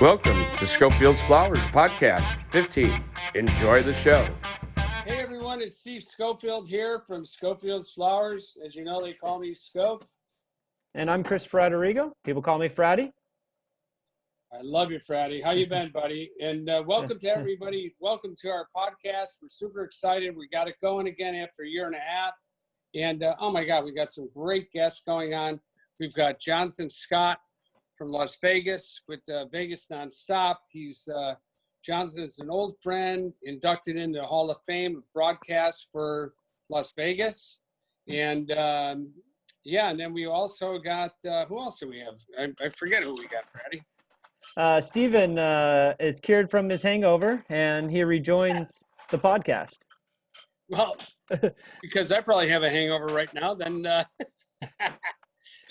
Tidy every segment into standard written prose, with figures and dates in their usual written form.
Welcome to Schofield's Flowers Podcast 15. Enjoy the show. Hey everyone, it's Steve Schofield here from Schofield's Flowers. As you know, they call me Scof. And I'm Chris Fratty. People call me Fratty. I love you, Fratty. How you been, buddy? And welcome to everybody. Welcome to our podcast. We're super excited. We got it going again after a year and a half. And oh my God, we got some great guests going on. We've got Jonathan Scott from Las Vegas with Vegas Nonstop. Jonathan is an old friend, inducted into the Hall of Fame of broadcast for Las Vegas. And and then we also got, who else do we have? I forget who we got, Fratty. Steven is cured from his hangover, and he rejoins the podcast. Well, because I probably have a hangover right now, then.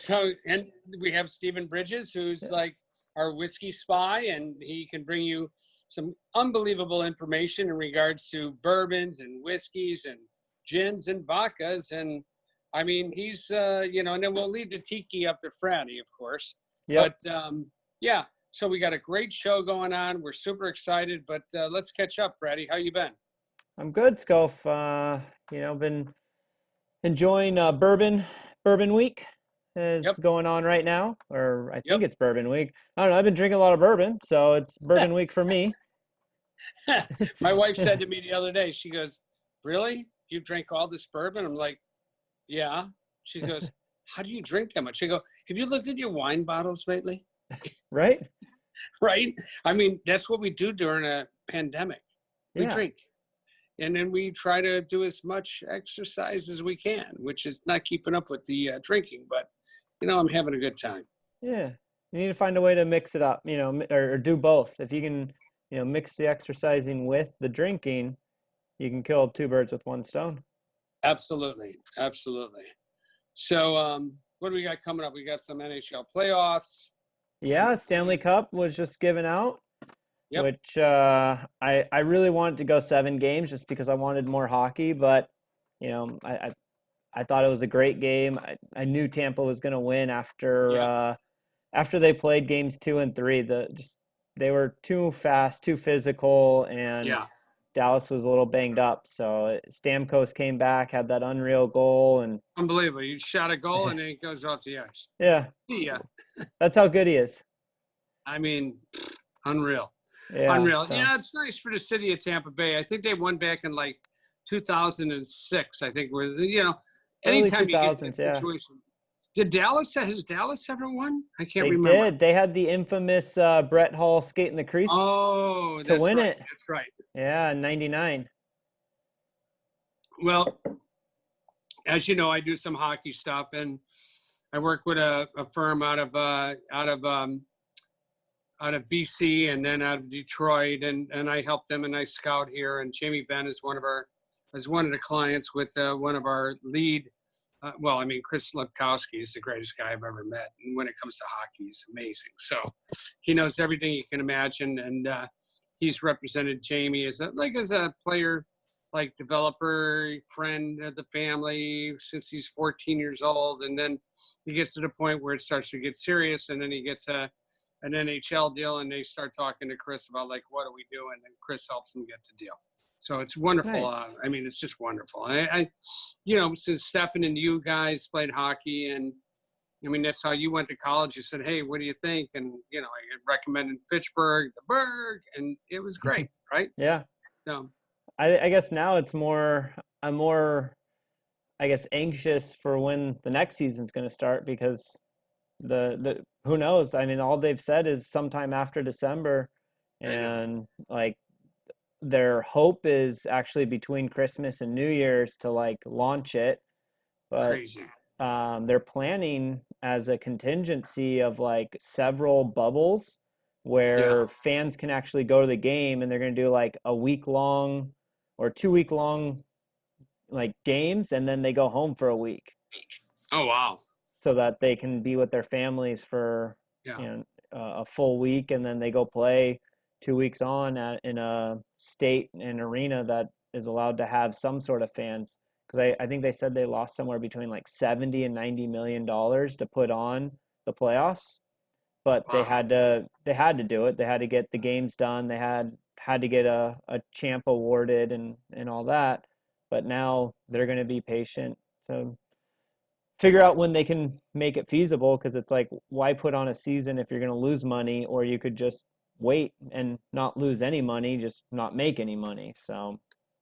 So, and we have Stephen Bridges, who's like our whiskey spy, and he can bring you some unbelievable information in regards to bourbons and whiskeys and gins and vodkas. And I mean, he's, and then we'll leave the tiki up to Fratty, of course. Yep. But so we got a great show going on. We're super excited, but let's catch up, Fratty. How you been? I'm good, Scof. Been enjoying Bourbon Week is going on right now, or I think it's Bourbon Week. I don't know. I've been drinking a lot of bourbon, so it's Bourbon Week for me. My wife said to me the other day, she goes, "Really? You drank all this bourbon?" I'm like, "Yeah." She goes, "How do you drink that much?" I go, "Have you looked at your wine bottles lately?" Right? Right? I mean, that's what we do during a pandemic. We drink. And then we try to do as much exercise as we can, which is not keeping up with the drinking. But, I'm having a good time. Yeah. You need to find a way to mix it up, or do both. If you can, mix the exercising with the drinking, you can kill two birds with one stone. Absolutely. Absolutely. So what do we got coming up? We got some NHL playoffs. Yeah, Stanley Cup was just given out, which I really wanted to go 7 games just because I wanted more hockey. But, I thought it was a great game. I knew Tampa was going to win after they played games 2 and 3. They were too fast, too physical, and Dallas was a little banged up. So Stamkos came back, had that unreal goal, and unbelievable. You shot a goal and then it goes off the ice. Yeah. That's how good he is. I mean, unreal. Yeah, unreal. So. Yeah, it's nice for the city of Tampa Bay. I think they won back in like 2006. I think anytime you get that situation. Has Dallas ever won? I can't remember. They did. They had the infamous Brett Hall skating the crease to win it. That's right. Yeah, in 99. Well, as you know, I do some hockey stuff, and I work with a firm out of BC and then out of Detroit, and I help them and I scout here. And Jamie Benn is one of the clients with one of our lead. Chris Lepkowski is the greatest guy I've ever met. And when it comes to hockey, he's amazing. So he knows everything you can imagine. And he's represented Jamie as a player, like developer, friend of the family since he's 14 years old. And then he gets to the point where it starts to get serious. And then he gets an NHL deal and they start talking to Chris about what are we doing? And Chris helps him get the deal. So it's wonderful. Nice. It's just wonderful. I since Stefan and you guys played hockey, and that's how you went to college. You said, "Hey, what do you think?" And I recommended Fitchburg, the Berg, and it was great, right? Yeah. So I guess now I'm more anxious for when the next season's going to start, because the who knows? All they've said is sometime after December, and their hope is actually between Christmas and New Year's to launch it. But crazy. They're planning as a contingency of several bubbles where fans can actually go to the game, and they're going to do a week-long or 2-week-long games, and then they go home for a week. Oh, wow. So that they can be with their families for a full week, and then they go play 2 weeks on in a state and arena that is allowed to have some sort of fans. Because I think they said they lost somewhere between $70 and $90 million to put on the playoffs. but Wow. they had to do it. They had to get the games done. They had to get a champ awarded and all that. But now they're going to be patient to figure out when they can make it feasible, because it's like, why put on a season if you're going to lose money? Or you could just wait and not lose any money, just not make any money. So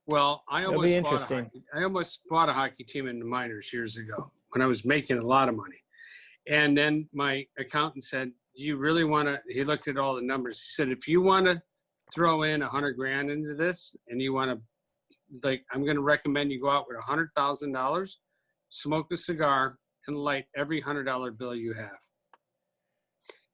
Well, it'll be interesting. I almost bought a hockey team in the minors years ago when I was making a lot of money. And then my accountant said, "Do you really want to?" He looked at all the numbers. He said, "If you want to throw in $100,000 into this, and you want to, like, I'm going to recommend you go out with $100,000, smoke a cigar, and light every $100 bill you have."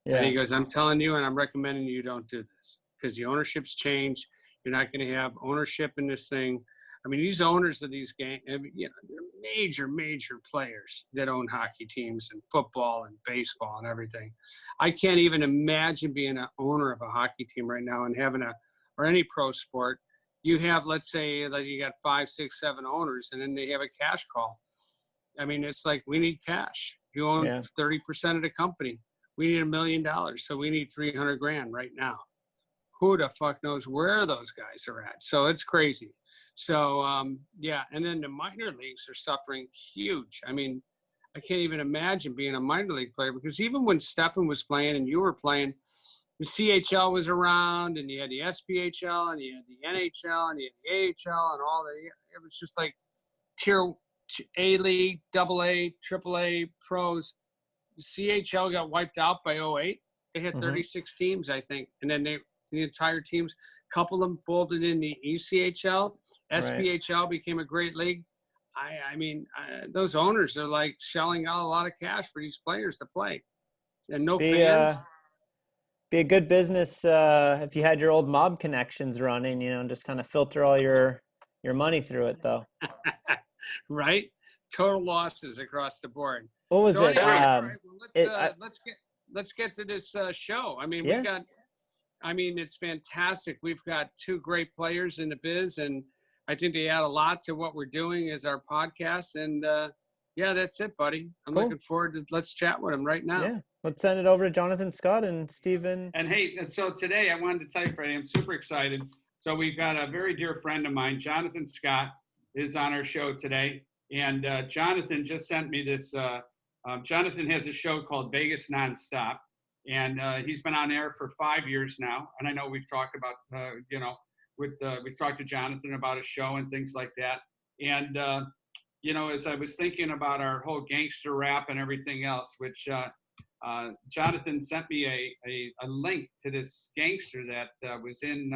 Yeah. And he goes, "I'm telling you, and I'm recommending you don't do this, because the ownership's changed. You're not going to have ownership in this thing." I mean, these owners of these games, you know, they're major, major players that own hockey teams and football and baseball and everything. I can't even imagine being an owner of a hockey team right now and having or any pro sport. You have, let's say, like you got 5, 6, 7 owners, and then they have a cash call. I mean, it's like, we need cash. You own 30% of the company. We need $1 million, so we need $300,000 right now. Who the fuck knows where those guys are at? So it's crazy. So, yeah, and then the minor leagues are suffering huge. I mean, I can't even imagine being a minor league player, because even when Stefan was playing and you were playing, the CHL was around, and you had the SPHL, and you had the NHL, and you had the AHL, and all the, it was just like tier A league, double A, triple A pros. The CHL got wiped out by 08. They had 36 teams, I think, and then the entire teams, a couple of them folded in the ECHL. SPHL became a great league. I mean, those owners are like shelling out a lot of cash for these players to play, and no fans. Be a good business if you had your old mob connections running, you know, and just kind of filter all your money through it, though. Right? Total losses across the board. What was it? Anyway, all right, well, let's get to this show. I mean, it's fantastic. We've got 2 great players in the biz, and I think they add a lot to what we're doing as our podcast. And yeah, that's it, buddy. I'm looking forward to, let's chat with them right now. Yeah, let's send it over to Jonathan Scott and Stephen. And hey, so today I wanted to tell you, Fratty, I'm super excited. So we've got a very dear friend of mine, Jonathan Scott, is on our show today. And Jonathan just sent me this. Jonathan has a show called Vegas Nonstop. And he's been on air for 5 years now. And I know we've talked about, we've talked to Jonathan about a show and things like that. And, as I was thinking about our whole gangster rap and everything else, which Jonathan sent me a link to this gangster that was in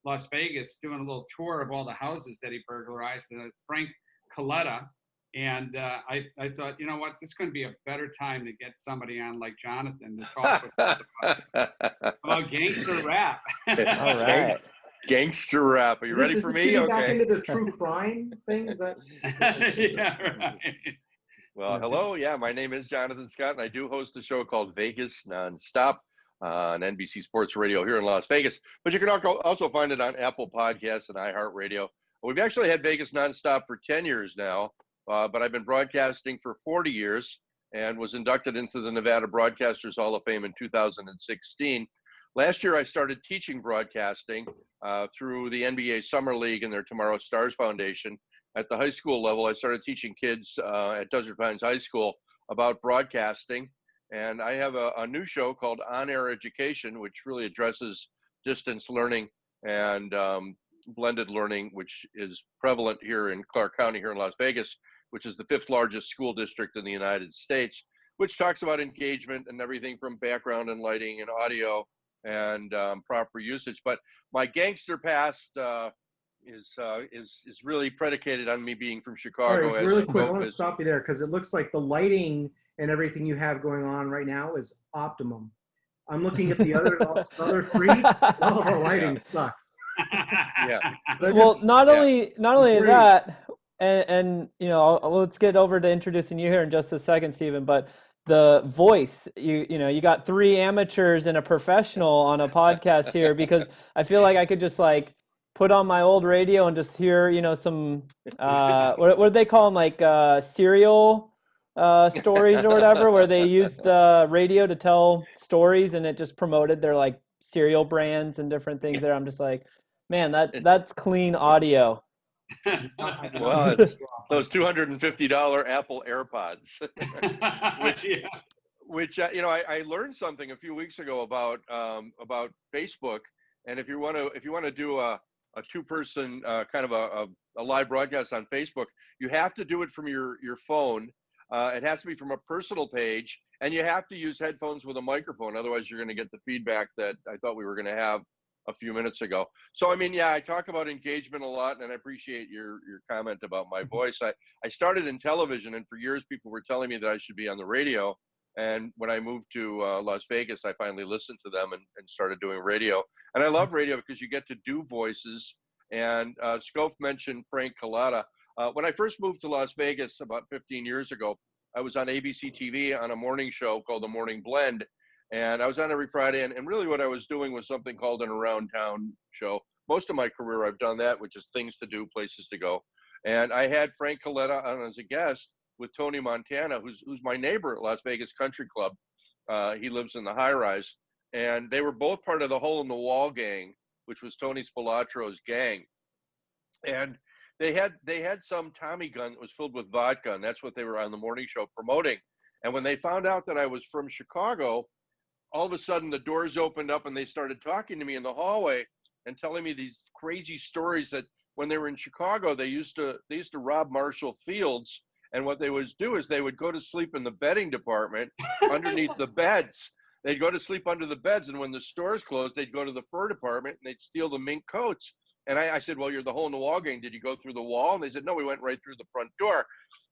Las Vegas doing a little tour of all the houses that he burglarized, Frank Coletta. And I thought, you know what, this couldn't be a better time to get somebody on like Jonathan to talk with us about gangster rap. All right. Gangster rap. Are you ready for me? Okay. Back into the true crime thing? Is that? Yeah, right. Well, hello. Yeah, my name is Jonathan Scott, and I do host a show called Vegas Nonstop on NBC Sports Radio here in Las Vegas. But you can also find it on Apple Podcasts and iHeartRadio. We've actually had Vegas Nonstop for 10 years now. But I've been broadcasting for 40 years and was inducted into the Nevada Broadcasters Hall of Fame in 2016. Last year, I started teaching broadcasting through the NBA Summer League and their Tomorrow Stars Foundation. At the high school level, I started teaching kids at Desert Pines High School about broadcasting. And I have a new show called On Air Education, which really addresses distance learning and blended learning, which is prevalent here in Clark County, here in Las Vegas, which is the 5th largest school district in the United States, which talks about engagement and everything from background and lighting and audio and proper usage. But my gangster past is really predicated on me being from Chicago. All right, really quick, I want to stop you there because it looks like the lighting and everything you have going on right now is optimum. I'm looking at the other 3. All of our lighting sucks. Yeah. Well, not only that, and let's get over to introducing you here in just a second, Stephen. But the voice, you got 3 amateurs and a professional on a podcast here, because I feel like I could just like put on my old radio and just hear some what do they call them, like serial stories or whatever, where they used radio to tell stories, and it just promoted their like cereal brands and different things there. I'm just like, man, that's clean audio. Well, it's those $250 Apple AirPods, which Yeah. I learned something a few weeks ago about Facebook, and if you want to do a two-person kind of a live broadcast on Facebook, you have to do it from your phone. It has to be from a personal page, and you have to use headphones with a microphone. Otherwise, you're going to get the feedback that I thought we were going to have a few minutes ago. So, I mean, yeah, I talk about engagement a lot, and I appreciate your comment about my voice. I started in television, and for years, people were telling me that I should be on the radio. And when I moved to Las Vegas, I finally listened to them and started doing radio. And I love radio because you get to do voices. And Scof mentioned Frank Collada. When I first moved to Las Vegas about 15 years ago, I was on ABC TV on a morning show called The Morning Blend. And I was on every Friday. And really what I was doing was something called an Around Town show. Most of my career, I've done that, which is things to do, places to go. And I had Frank Collada on as a guest with Tony Montana, who's my neighbor at Las Vegas Country Club. He lives in the high rise. And they were both part of the Hole in the Wall gang, which was Tony Spilatro's gang. And they had some Tommy gun that was filled with vodka, and that's what they were on the morning show promoting. And when they found out that I was from Chicago, all of a sudden the doors opened up and they started talking to me in the hallway and telling me these crazy stories that when they were in Chicago, they used to rob Marshall Fields. And what they would do is they would go to sleep in the bedding department underneath the beds. They'd go to sleep under the beds. And when the stores closed, they'd go to the fur department and they'd steal the mink coats. And I said, well, you're the Hole in the Wall gang. Did you go through the wall? And they said, no, we went right through the front door.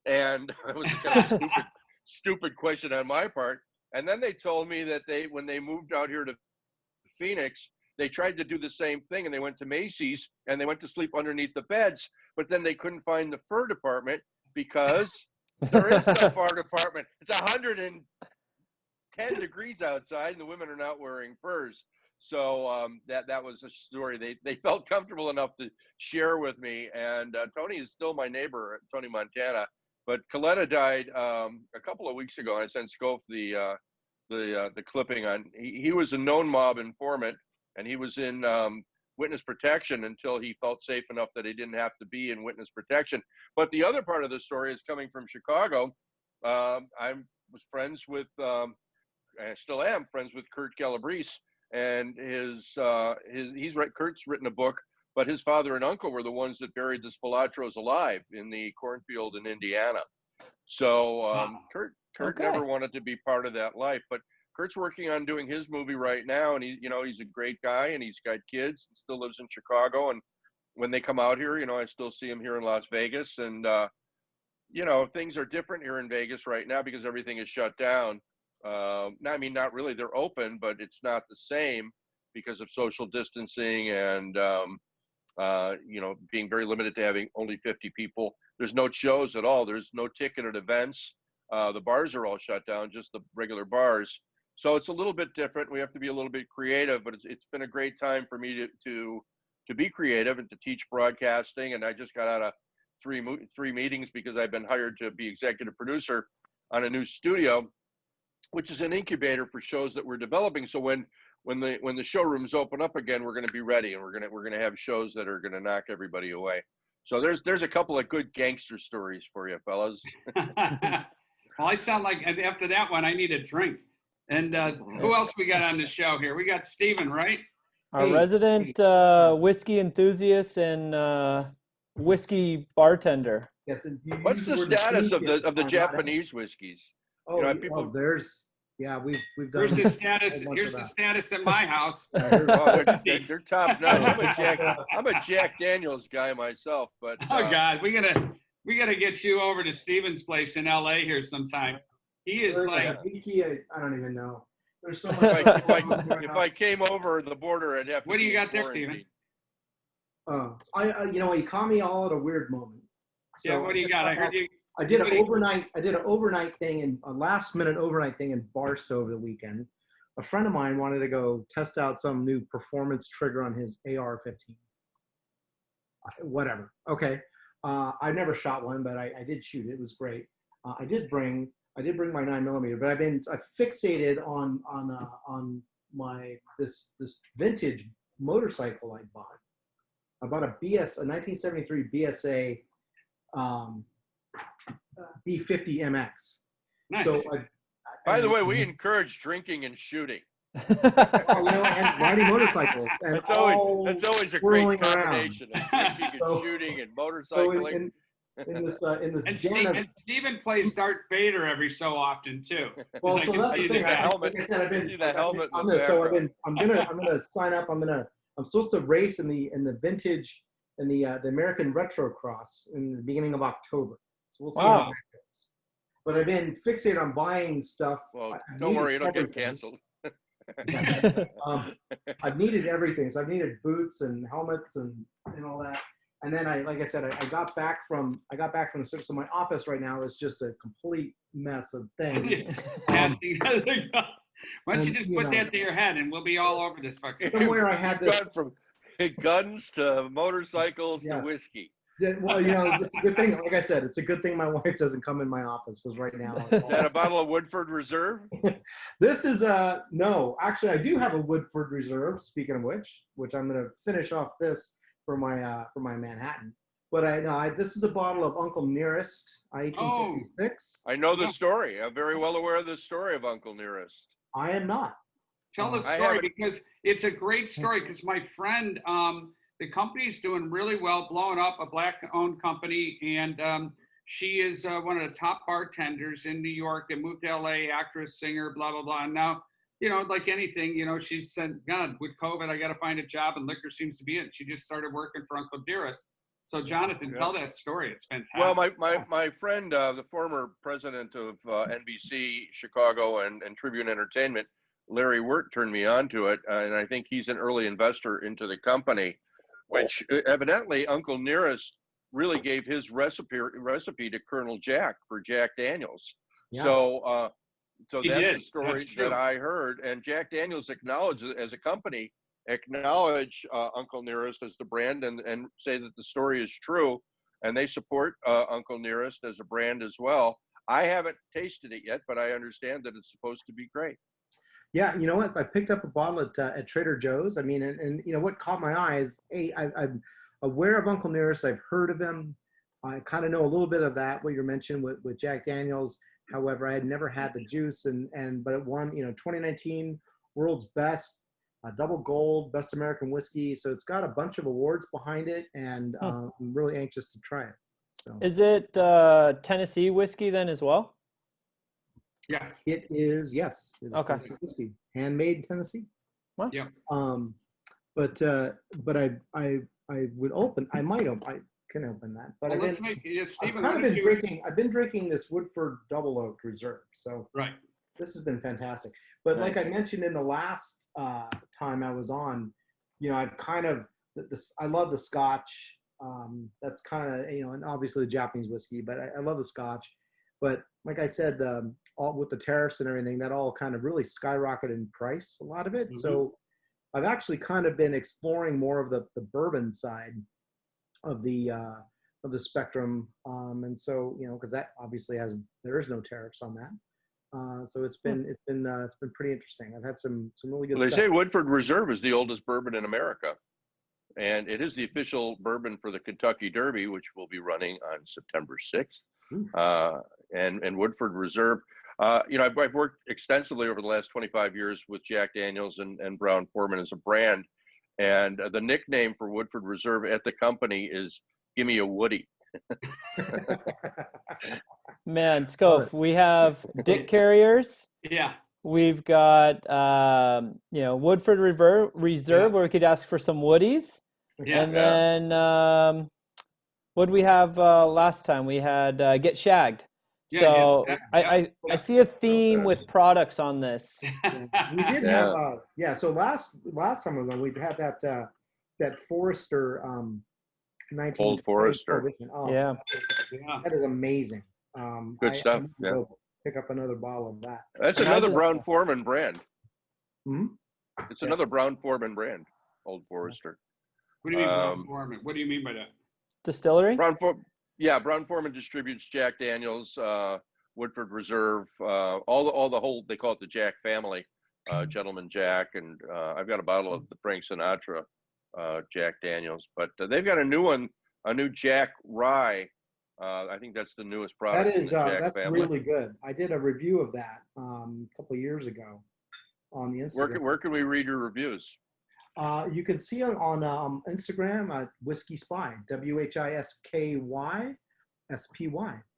And it was kind of a stupid question on my part. And then they told me that when they moved out here to Phoenix, they tried to do the same thing, and they went to Macy's and they went to sleep underneath the beds, but then they couldn't find the fur department because there is no fur department. It's 110 degrees outside and the women are not wearing furs. So that was a story they felt comfortable enough to share with me. And Tony is still my neighbor, Tony Montana. But Collada died a couple of weeks ago. I sent Scof the clipping on. He was a known mob informant, and he was in witness protection until he felt safe enough that he didn't have to be in witness protection. But the other part of the story is coming from Chicago. I was friends with, I still am friends with Kurt Calabrese, and Kurt's written a book. But his father and uncle were the ones that buried the Spilatros alive in the cornfield in Indiana. So Kurt never wanted to be part of that life. But Kurt's working on doing his movie right now, and he's a great guy, and he's got kids, and still lives in Chicago. And when they come out here, I still see him here in Las Vegas. And things are different here in Vegas right now because everything is shut down. Not really. They're open, but it's not the same because of social distancing and being very limited to having only 50 people. There's no shows at all. There's no ticketed events. The bars are all shut down, just the regular bars. So it's a little bit different. We have to be a little bit creative, but it's been a great time for me to be creative and to teach broadcasting. And I just got out of three meetings because I've been hired to be executive producer on a new studio, which is an incubator for shows that we're developing. So when the showrooms open up again, we're going to be ready, and we're going to have shows that are going to knock everybody away. So there's a couple of good gangster stories for you, fellas. Well, I sound like after that one, I need a drink. And who else we got on the show here? We got Steven, right? Our resident whiskey enthusiast and whiskey bartender. Yes. What's the status of the Japanese whiskeys? Oh, we've done. Here's the status. Here's the status at my house. They're top notch. I'm a Jack Daniels guy myself, but oh God, we gotta get you over to Steven's place in LA here sometime. He is like I don't even know. There's so much. If I came over the border, I'd have to. What do you got there, Steven? You caught me all at a weird moment. So yeah, what do you got? I heard you. I did an overnight thing and a last minute overnight thing in Barstow over the weekend. A friend of mine wanted to go test out some new performance trigger on his AR-15. Whatever. Okay. I never shot one, but I did shoot it. It was great. I did bring my 9mm, but I've fixated on this vintage motorcycle I bought. I bought a 1973 BSA B50 MX. Nice. So By the way, we encourage drinking and shooting. and riding motorcycles. And That's always a great combination of drinking and shooting and motorcycling. In this And den of, Steven plays Darth Vader every so often too. well, I so can that's see the thing. the helmet. Like I said, I've been See the helmet on in the this. So background. I'm gonna sign up. I'm supposed to race in the vintage in the American Retro Cross in the beginning of October. So we'll see how that goes. But I've been fixated on buying stuff. Well, don't worry, it'll get canceled. I've needed everything. So I've needed boots and helmets and all that. And then I got back from the service. So my office right now is just a complete mess of things. Why don't you just put that to your head and we'll be all over this fucking. Somewhere I had this. From guns to motorcycles to whiskey. Well, it's a good thing. Like I said, it's a good thing my wife doesn't come in my office because right now. Is that a bottle of Woodford Reserve? This is no. Actually, I do have a Woodford Reserve. Speaking of which I'm going to finish off this for my Manhattan. But this is a bottle of Uncle Nearest 1856. I know the story. I'm very well aware of the story of Uncle Nearest. I am not. Tell the story because it's a great story. Because my friend, the company's doing really well, blowing up, a Black-owned company, and she is one of the top bartenders in New York. They moved to LA, actress, singer, blah blah blah. And now, like anything, she said, God, with COVID, I got to find a job, and liquor seems to be it. She just started working for Uncle Dearest. So, Jonathan, tell that story. It's fantastic. Well, my friend, the former president of NBC Chicago and Tribune Entertainment, Larry Wirt, turned me on to it, and I think he's an early investor into the company, which evidently Uncle Nearest really gave his recipe to Colonel Jack for Jack Daniels. Yeah. So that's the story that I heard, and Jack Daniels acknowledged as a company, acknowledge Uncle Nearest as the brand and say that the story is true, and they support Uncle Nearest as a brand as well. I haven't tasted it yet, but I understand that it's supposed to be great. Yeah, you know what? I picked up a bottle at Trader Joe's. I mean, and what caught my eye is, I'm aware of Uncle Nearest. I've heard of him. I kind of know a little bit of that, what you mentioned with Jack Daniels. However, I had never had the juice, but it won, 2019 World's Best, Double Gold, Best American Whiskey. So it's got a bunch of awards behind it, and I'm really anxious to try it. So is it Tennessee whiskey then as well? Yes. It is. Yes. It is okay. Tennessee whiskey, handmade in Tennessee. What? Yeah. But I would open. I might open. I can open that. But Stephen, I've been drinking this Woodford Double Oak Reserve. So right. This has been fantastic. But nice. Like I mentioned in the last time I was on, I've kind of I love the Scotch. That's kind of and obviously the Japanese whiskey, but I love the Scotch. But like I said, all with the tariffs and everything, that all kind of really skyrocketed in price, a lot of it. Mm-hmm. So I've actually kind of been exploring more of the bourbon side of the spectrum. And so, because that obviously there is no tariffs on that. So it's been pretty interesting. I've had some really good stuff. They say Woodford Reserve is the oldest bourbon in America. And it is the official bourbon for the Kentucky Derby, which will be running on September 6th. And Woodford Reserve, I've worked extensively over the last 25 years with Jack Daniels and Brown-Forman as a brand. And the nickname for Woodford Reserve at the company is "Gimme a Woody." Man, Scof, we have Dick Carriers. Yeah. We've got, Woodford Reserve, where we could ask for some Woodies. Yeah. And then, what did we have last time? We had Get Shagged. Yeah, so I see a theme with products on this. We did have, so last time I was on, we had that Forester 19 Old Forester. Oh, yeah. That is amazing. Good stuff. Yeah. Pick up another bottle of that. That's another Brown-Forman brand. Hmm? It's another Brown-Forman brand, Old Forester. What do you mean Brown-Forman? What do you mean by that? Distillery? Yeah, Brown-Forman distributes Jack Daniels, Woodford Reserve, all the whole, they call it the Jack family, Gentleman Jack, and I've got a bottle of the Frank Sinatra Jack Daniels, but they've got a new one, a new Jack Rye. I think that's the newest That product in is the Jack that's family. really good. I did a review of that a couple of years ago on the Instagram. Where can we read your reviews? You can see it on Instagram at Whiskey Spy, WHISKYSPY,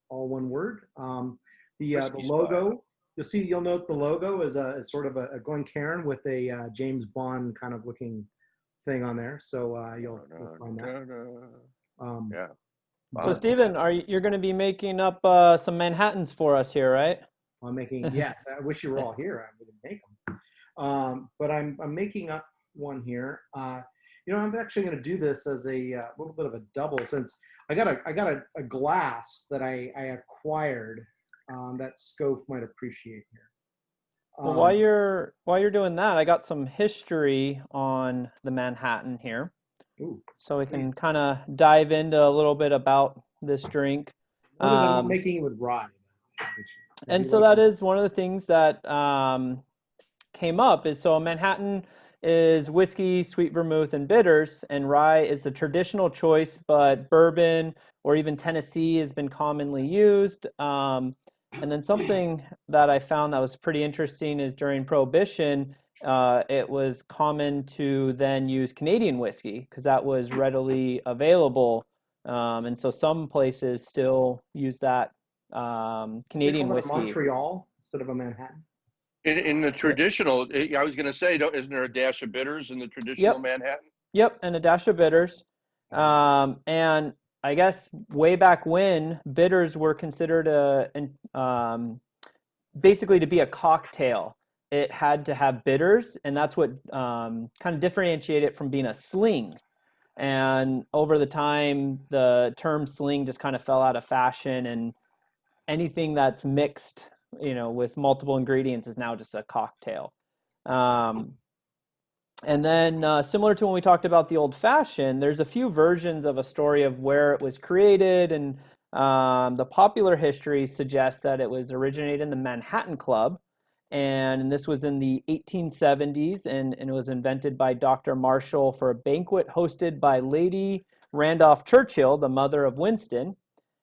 all one word. The logo, you'll note the logo is sort of a Glencairn with a James Bond kind of looking thing on there. So you'll find that. Yeah. So Stephen, you're going to be making up some Manhattans for us here, right? I'm making, yes. I wish you were all here. I would make them. But I'm making up one here. I'm actually going to do this as a little bit of a double, since I got a glass that I acquired that Scof might appreciate here. Well, while you're doing that, I got some history on the Manhattan here. Ooh, so we can kind of dive into a little bit about this drink. Other than not making it with rye. And so that is one of the things that came up is, so Manhattan is whiskey, sweet vermouth, and bitters, and rye is the traditional choice, but bourbon or even Tennessee has been commonly used. And then something that I found that was pretty interesting is during Prohibition, it was common to then use Canadian whiskey because that was readily available. And so some places still use that Canadian whiskey. Montreal instead of a Manhattan. In the traditional, I was going to say, isn't there a dash of bitters in the traditional Manhattan? Yep, and a dash of bitters. And I guess way back when, bitters were considered basically to be a cocktail. It had to have bitters, and that's what kind of differentiated it from being a sling. And over the time, the term sling just kind of fell out of fashion, and anything that's mixed, with multiple ingredients is now just a cocktail. And then similar to when we talked about the old fashioned, there's a few versions of a story of where it was created, and the popular history suggests that it was originated in the Manhattan Club, and this was in the 1870s, and it was invented by Dr. Marshall for a banquet hosted by Lady Randolph Churchill, the mother of Winston,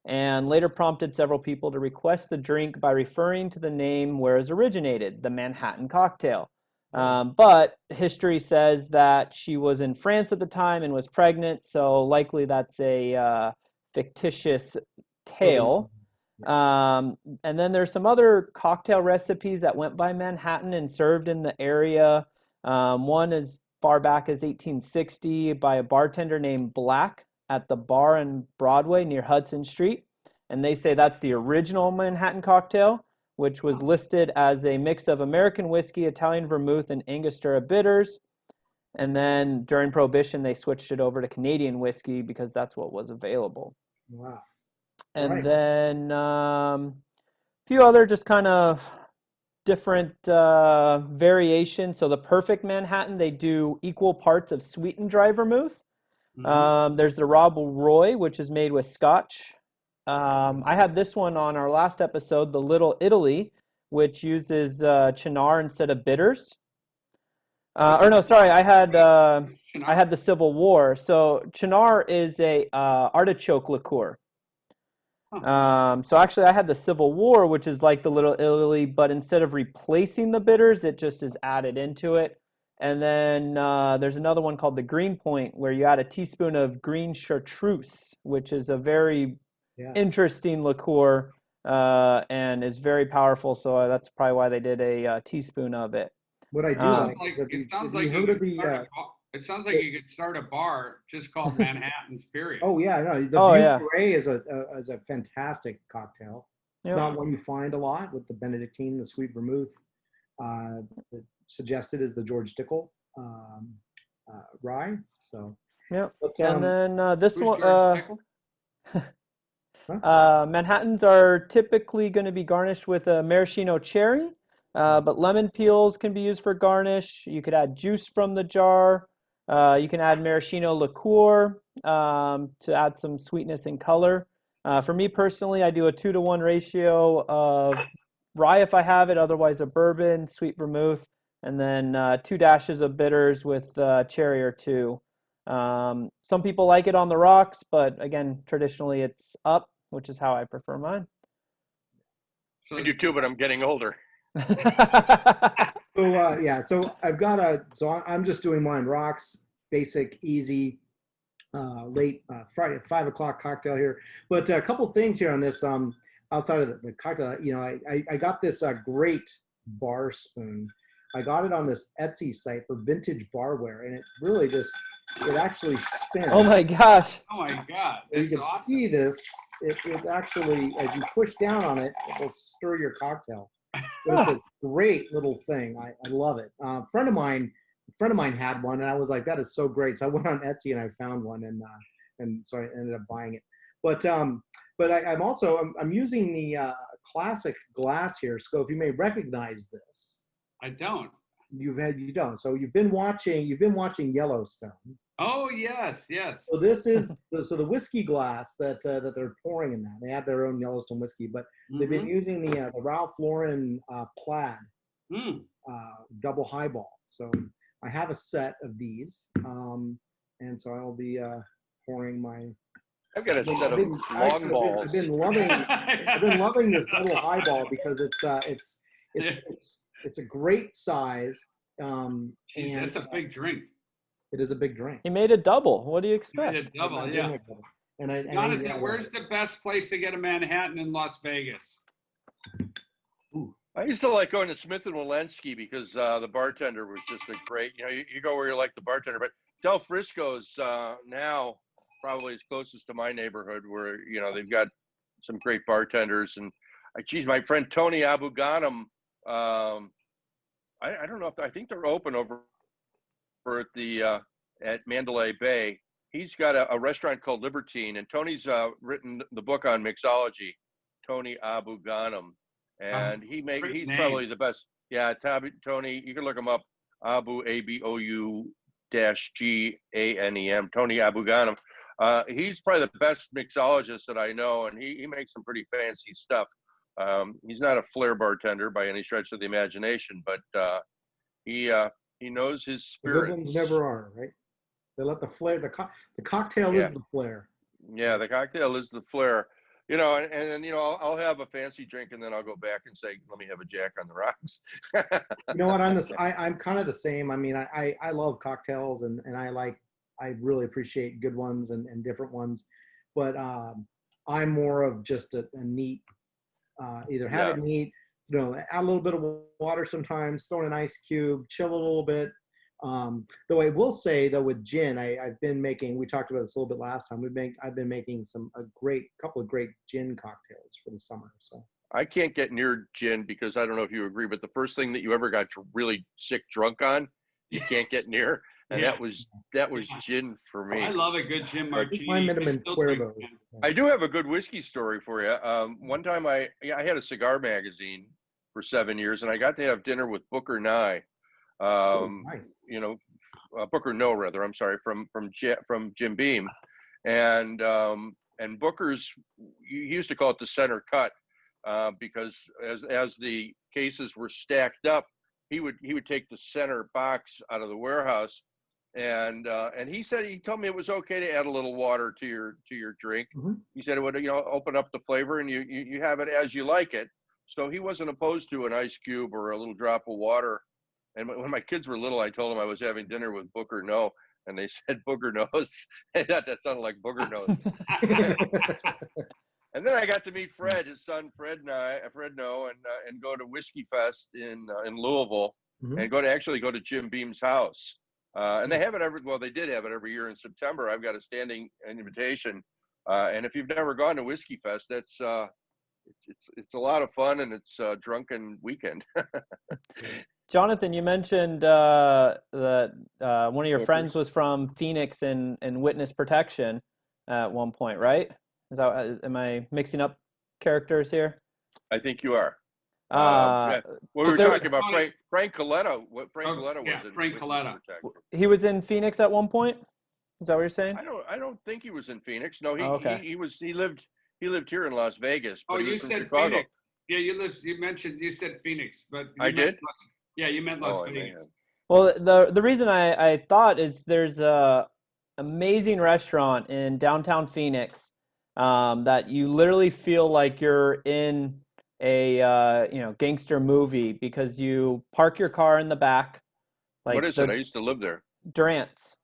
and later prompted several people to request the drink by referring to the name where it originated, the Manhattan cocktail. But history says that she was in France at the time and was pregnant, so likely that's a fictitious tale. And then there's some other cocktail recipes that went by Manhattan and served in the area. One as far back as 1860 by a bartender named Black at the bar in Broadway near Hudson Street. And they say that's the original Manhattan cocktail, which was listed as a mix of American whiskey, Italian vermouth, and Angostura bitters. And then during Prohibition, they switched it over to Canadian whiskey because that's what was available. Wow. And then a few other just kind of different variations. So the Perfect Manhattan, they do equal parts of sweet and dry vermouth. There's the Rob Roy, which is made with Scotch. I had this one on our last episode, the Little Italy, which uses Cynar instead of bitters. I had the Civil War. So Cynar is a artichoke liqueur. So actually I had the Civil War, which is like the Little Italy, but instead of replacing the bitters, it just is added into it. And then there's another one called the Green Point, where you add a teaspoon of green chartreuse, which is a very interesting liqueur and is very powerful. So that's probably why they did a teaspoon of it. What I do it sounds like you could start a bar just called Manhattan's. Period. Oh yeah, no. The Bouquet is a fantastic cocktail. It's not one you find a lot with the Benedictine, the sweet vermouth. Suggested is the George Dickel rye. So and then this one, Manhattans are typically going to be garnished with a maraschino cherry, but lemon peels can be used for garnish. You could add juice from the jar. You can add maraschino liqueur to add some sweetness and color. For me personally, I do a 2-to-1 ratio of rye if I have it, otherwise a bourbon, sweet vermouth, and then 2 dashes of bitters with cherry or 2. Some people like it on the rocks, but again, traditionally it's up, which is how I prefer mine. I do too, but I'm getting older. So so I've got I'm just doing mine rocks, basic, easy, late Friday at 5 o'clock cocktail here. But a couple things here on this outside of the cocktail. I got this great bar spoon. I got it on this Etsy site for vintage barware, and it really it actually spins. Oh my gosh! Oh my God, You that's can awesome. see this. It actually, as you push down on it, it will stir your cocktail. But it's a great little thing. I love it. A friend of mine had one, and I was like, that is so great. So I went on Etsy and I found one, and so I ended up buying it. But I'm using the classic glass here, Scof. You may recognize this. I don't. You don't. So you've been watching Yellowstone. Oh yes. So this is the whiskey glass that they're pouring in that. They have their own Yellowstone whiskey, but they've been using the Ralph Lauren plaid double highball. So I have a set of these, and so I'll be pouring my. I've got a set of long balls. I've been loving this double highball because it's a great size. Jeez, And that's a big drink. it is a big drink. He made a double. What do you expect? You made a double, yeah. Jonathan, where's the best place to get a Manhattan in Las Vegas? I used to like going to Smith and Walensky because the bartender was just a great. You go where you like the bartender. But Del Frisco's now probably as closest to my neighborhood, where they've got some great bartenders. And my friend Tony Abu Ghanem. I don't know I think they're open over at the at Mandalay Bay. He's got a restaurant called Libertine, and Tony's written the book on mixology. Tony Abu Ghanem, and he's name. probably the best. Yeah, Tony, you can look him up. Abu ABOU-GANEM. Tony Abu Ghanem. He's probably the best mixologist that I know, and he makes some pretty fancy stuff. He's not a flair bartender by any stretch of the imagination, but he knows his spirit. The good ones never are, right? They let the flair. The cocktail is the flair. Yeah, the cocktail is the flair. And I'll have a fancy drink, and then I'll go back and say, let me have a Jack on the rocks. You know what? I'm kind of the same. I mean, I love cocktails, and I really appreciate good ones and different ones, but I'm more of just a neat. Either have it neat, add a little bit of water sometimes, throw in an ice cube, chill a little bit. Though I will say, though, with gin, I've been making. We talked about this a little bit last time. I've been making couple of great gin cocktails for the summer. So I can't get near gin because I don't know if you agree, but the first thing that you ever got really sick drunk on, you can't get near, and that was gin for me. I love a good gin martini. I do have a good whiskey story for you. One time I had a cigar magazine for 7 years, and I got to have dinner with Booker Nye. Nice. Booker No, rather. I'm sorry, from Jim Beam, and Booker's. He used to call it the center cut because as the cases were stacked up, he would take the center box out of the warehouse, and he told me it was okay to add a little water to your drink. Mm-hmm. He said it would open up the flavor, and you have it as you like it. So he wasn't opposed to an ice cube or a little drop of water. And when my kids were little, I told them I was having dinner with Booker No, and they said Booger Nose. I thought that sounded like Booger Nose. And then I got to meet Fred, his son Fred No, and go to Whiskey Fest in Louisville, mm-hmm. and go to Jim Beam's house. And they have it they did have it every year in September. I've got a standing invitation. And if you've never gone to Whiskey Fest, that's it's a lot of fun, and it's a drunken weekend. Jonathan, you mentioned that one of your friends was from Phoenix and witness protection at one point, right? Am I mixing up characters here? I think you are. We were talking about Frank Coletta. What Frank Coletta was in. Frank Coletta. He was in Phoenix at one point? Is that what you're saying? I don't think he was in Phoenix. No, he okay. he lived He lived here in Las Vegas. Oh, But he you was from said Chicago. Phoenix. Yeah, you said Phoenix, but you I meant did? you meant Las Oh, I may Vegas. have. Well, the reason I thought is there's a amazing restaurant in downtown Phoenix that you literally feel like you're in a gangster movie because you park your car in the back, What like is it? I used to live there. Durant's.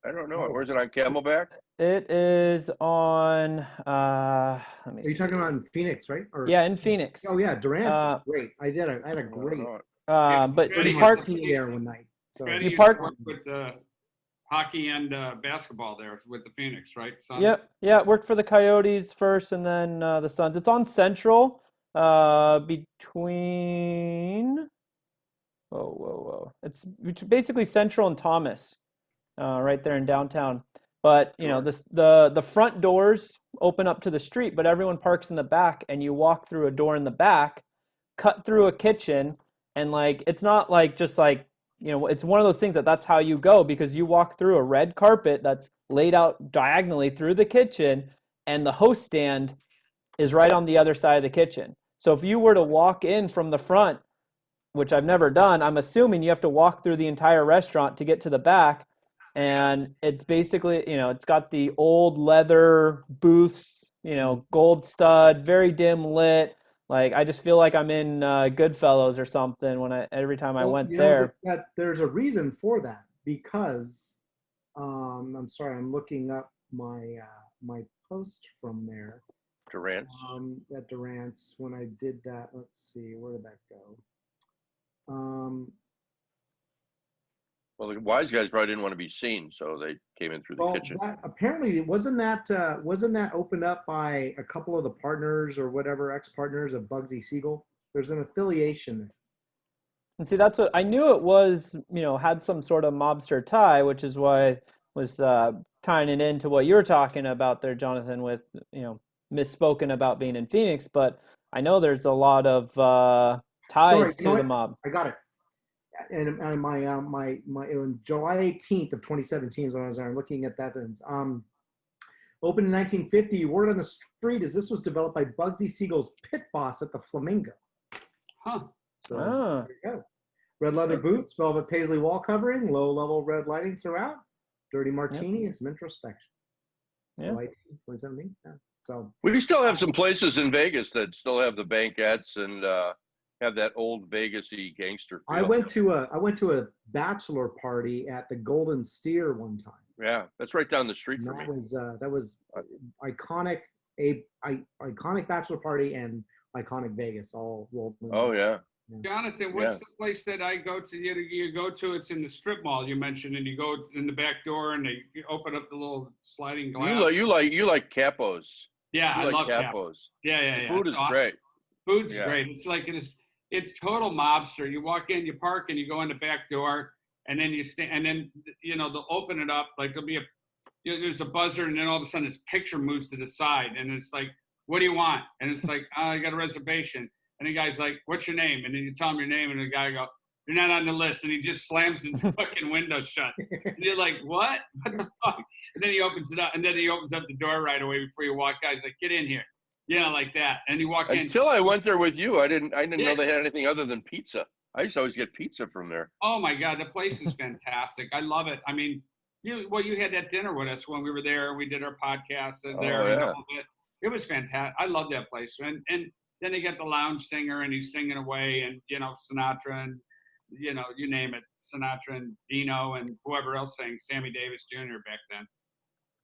I don't know. Oh. Where's it on Camelback? It is on. Let me Are you see. talking about in Phoenix, right? Or Yeah, in Phoenix. oh yeah, Durant's is Uh, great. I had a I don't great know. but Freddie you used park. to- martini there one night. So Freddie You used park- to work with hockey and basketball there with the Phoenix, right? Son? Yep, yeah. It worked for the Coyotes first, and then the Suns. It's on Central, between. Whoa! It's basically Central and Thomas, right there in downtown. But Sure. the front doors open up to the street, but everyone parks in the back, and you walk through a door in the back, cut through a kitchen, and like it's not like just like it's one of those things that's how you go because you walk through a red carpet that's laid out diagonally through the kitchen, and the host stand is right on the other side of the kitchen. So if you were to walk in from the front, which I've never done, I'm assuming you have to walk through the entire restaurant to get to the back. And it's basically, it's got the old leather booths, gold stud, very dim lit. Like I just feel like I'm in Goodfellas or something every time I well, went you know there. that there's a reason for that because I'm sorry, I'm looking up my post from there. Durant's. At Durant's when I did that. Let's see, where did that go? Well, the wise guys probably didn't want to be seen, so they came in through the Well, kitchen. apparently wasn't that opened up by a couple of the partners or whatever ex-partners of Bugsy Siegel? There's an affiliation there. And see, that's what I knew it was, had some sort of mobster tie, which is why I was tying it into what you were talking about there, Jonathan, with, misspoken about being in Phoenix. But I know there's a lot of ties Sorry, to the mob. I got it. And my on July 18th of 2017 is when I was there. I'm looking at that. Opened in 1950. Word on the street is this was developed by Bugsy Siegel's pit boss at the Flamingo. Huh. So Ah. there you go. Red leather boots, velvet paisley wall covering, low-level red lighting throughout, dirty martini, and some introspection. Yeah. July 2017. Yeah. So We still have some places in Vegas that still have the banquettes and have that old Vegas-y gangster feel. I went to a bachelor party at the Golden Steer one time. Yeah, that's right down the street And from me. that was iconic, iconic bachelor party and iconic Vegas all rolled in. Oh, yeah. Jonathan, what's the place that I go to? You go to? It's in the strip mall you mentioned, and you go in the back door, and you open up the little sliding glass. You like Capos. Yeah, You I love Capos. Yeah. Food is great. Food's great. It's like it's total mobster. You walk in, you park, and you go in the back door, and then you stand, and then they'll open it up. Like there'll be there's a buzzer, and then all of a sudden this picture moves to the side, and it's like, what do you want? And it's like, oh, I got a reservation. And the guy's like, what's your name? And then you tell him your name, and the guy go, you're not on the list. And he just slams the fucking window shut. And you're like, what? What the fuck? And then he opens it up, and then he opens up the door right away before you walk out. He's like, get in here. Like that. And you walk in. Until I went there with you, I didn't know they had anything other than pizza. I used to always get pizza from there. Oh my God, the place is fantastic. I love it. I mean, you had that dinner with us when we were there. We did our podcast there. Oh, yeah. It was fantastic. I love that place. And then they got the lounge singer, and he's singing away, and Sinatra, and you name it, Sinatra and Dino and whoever else sang, Sammy Davis Jr. back then.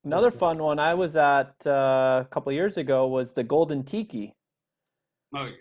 Another fun one I was at a couple of years ago was the Golden Tiki. Oh, yeah.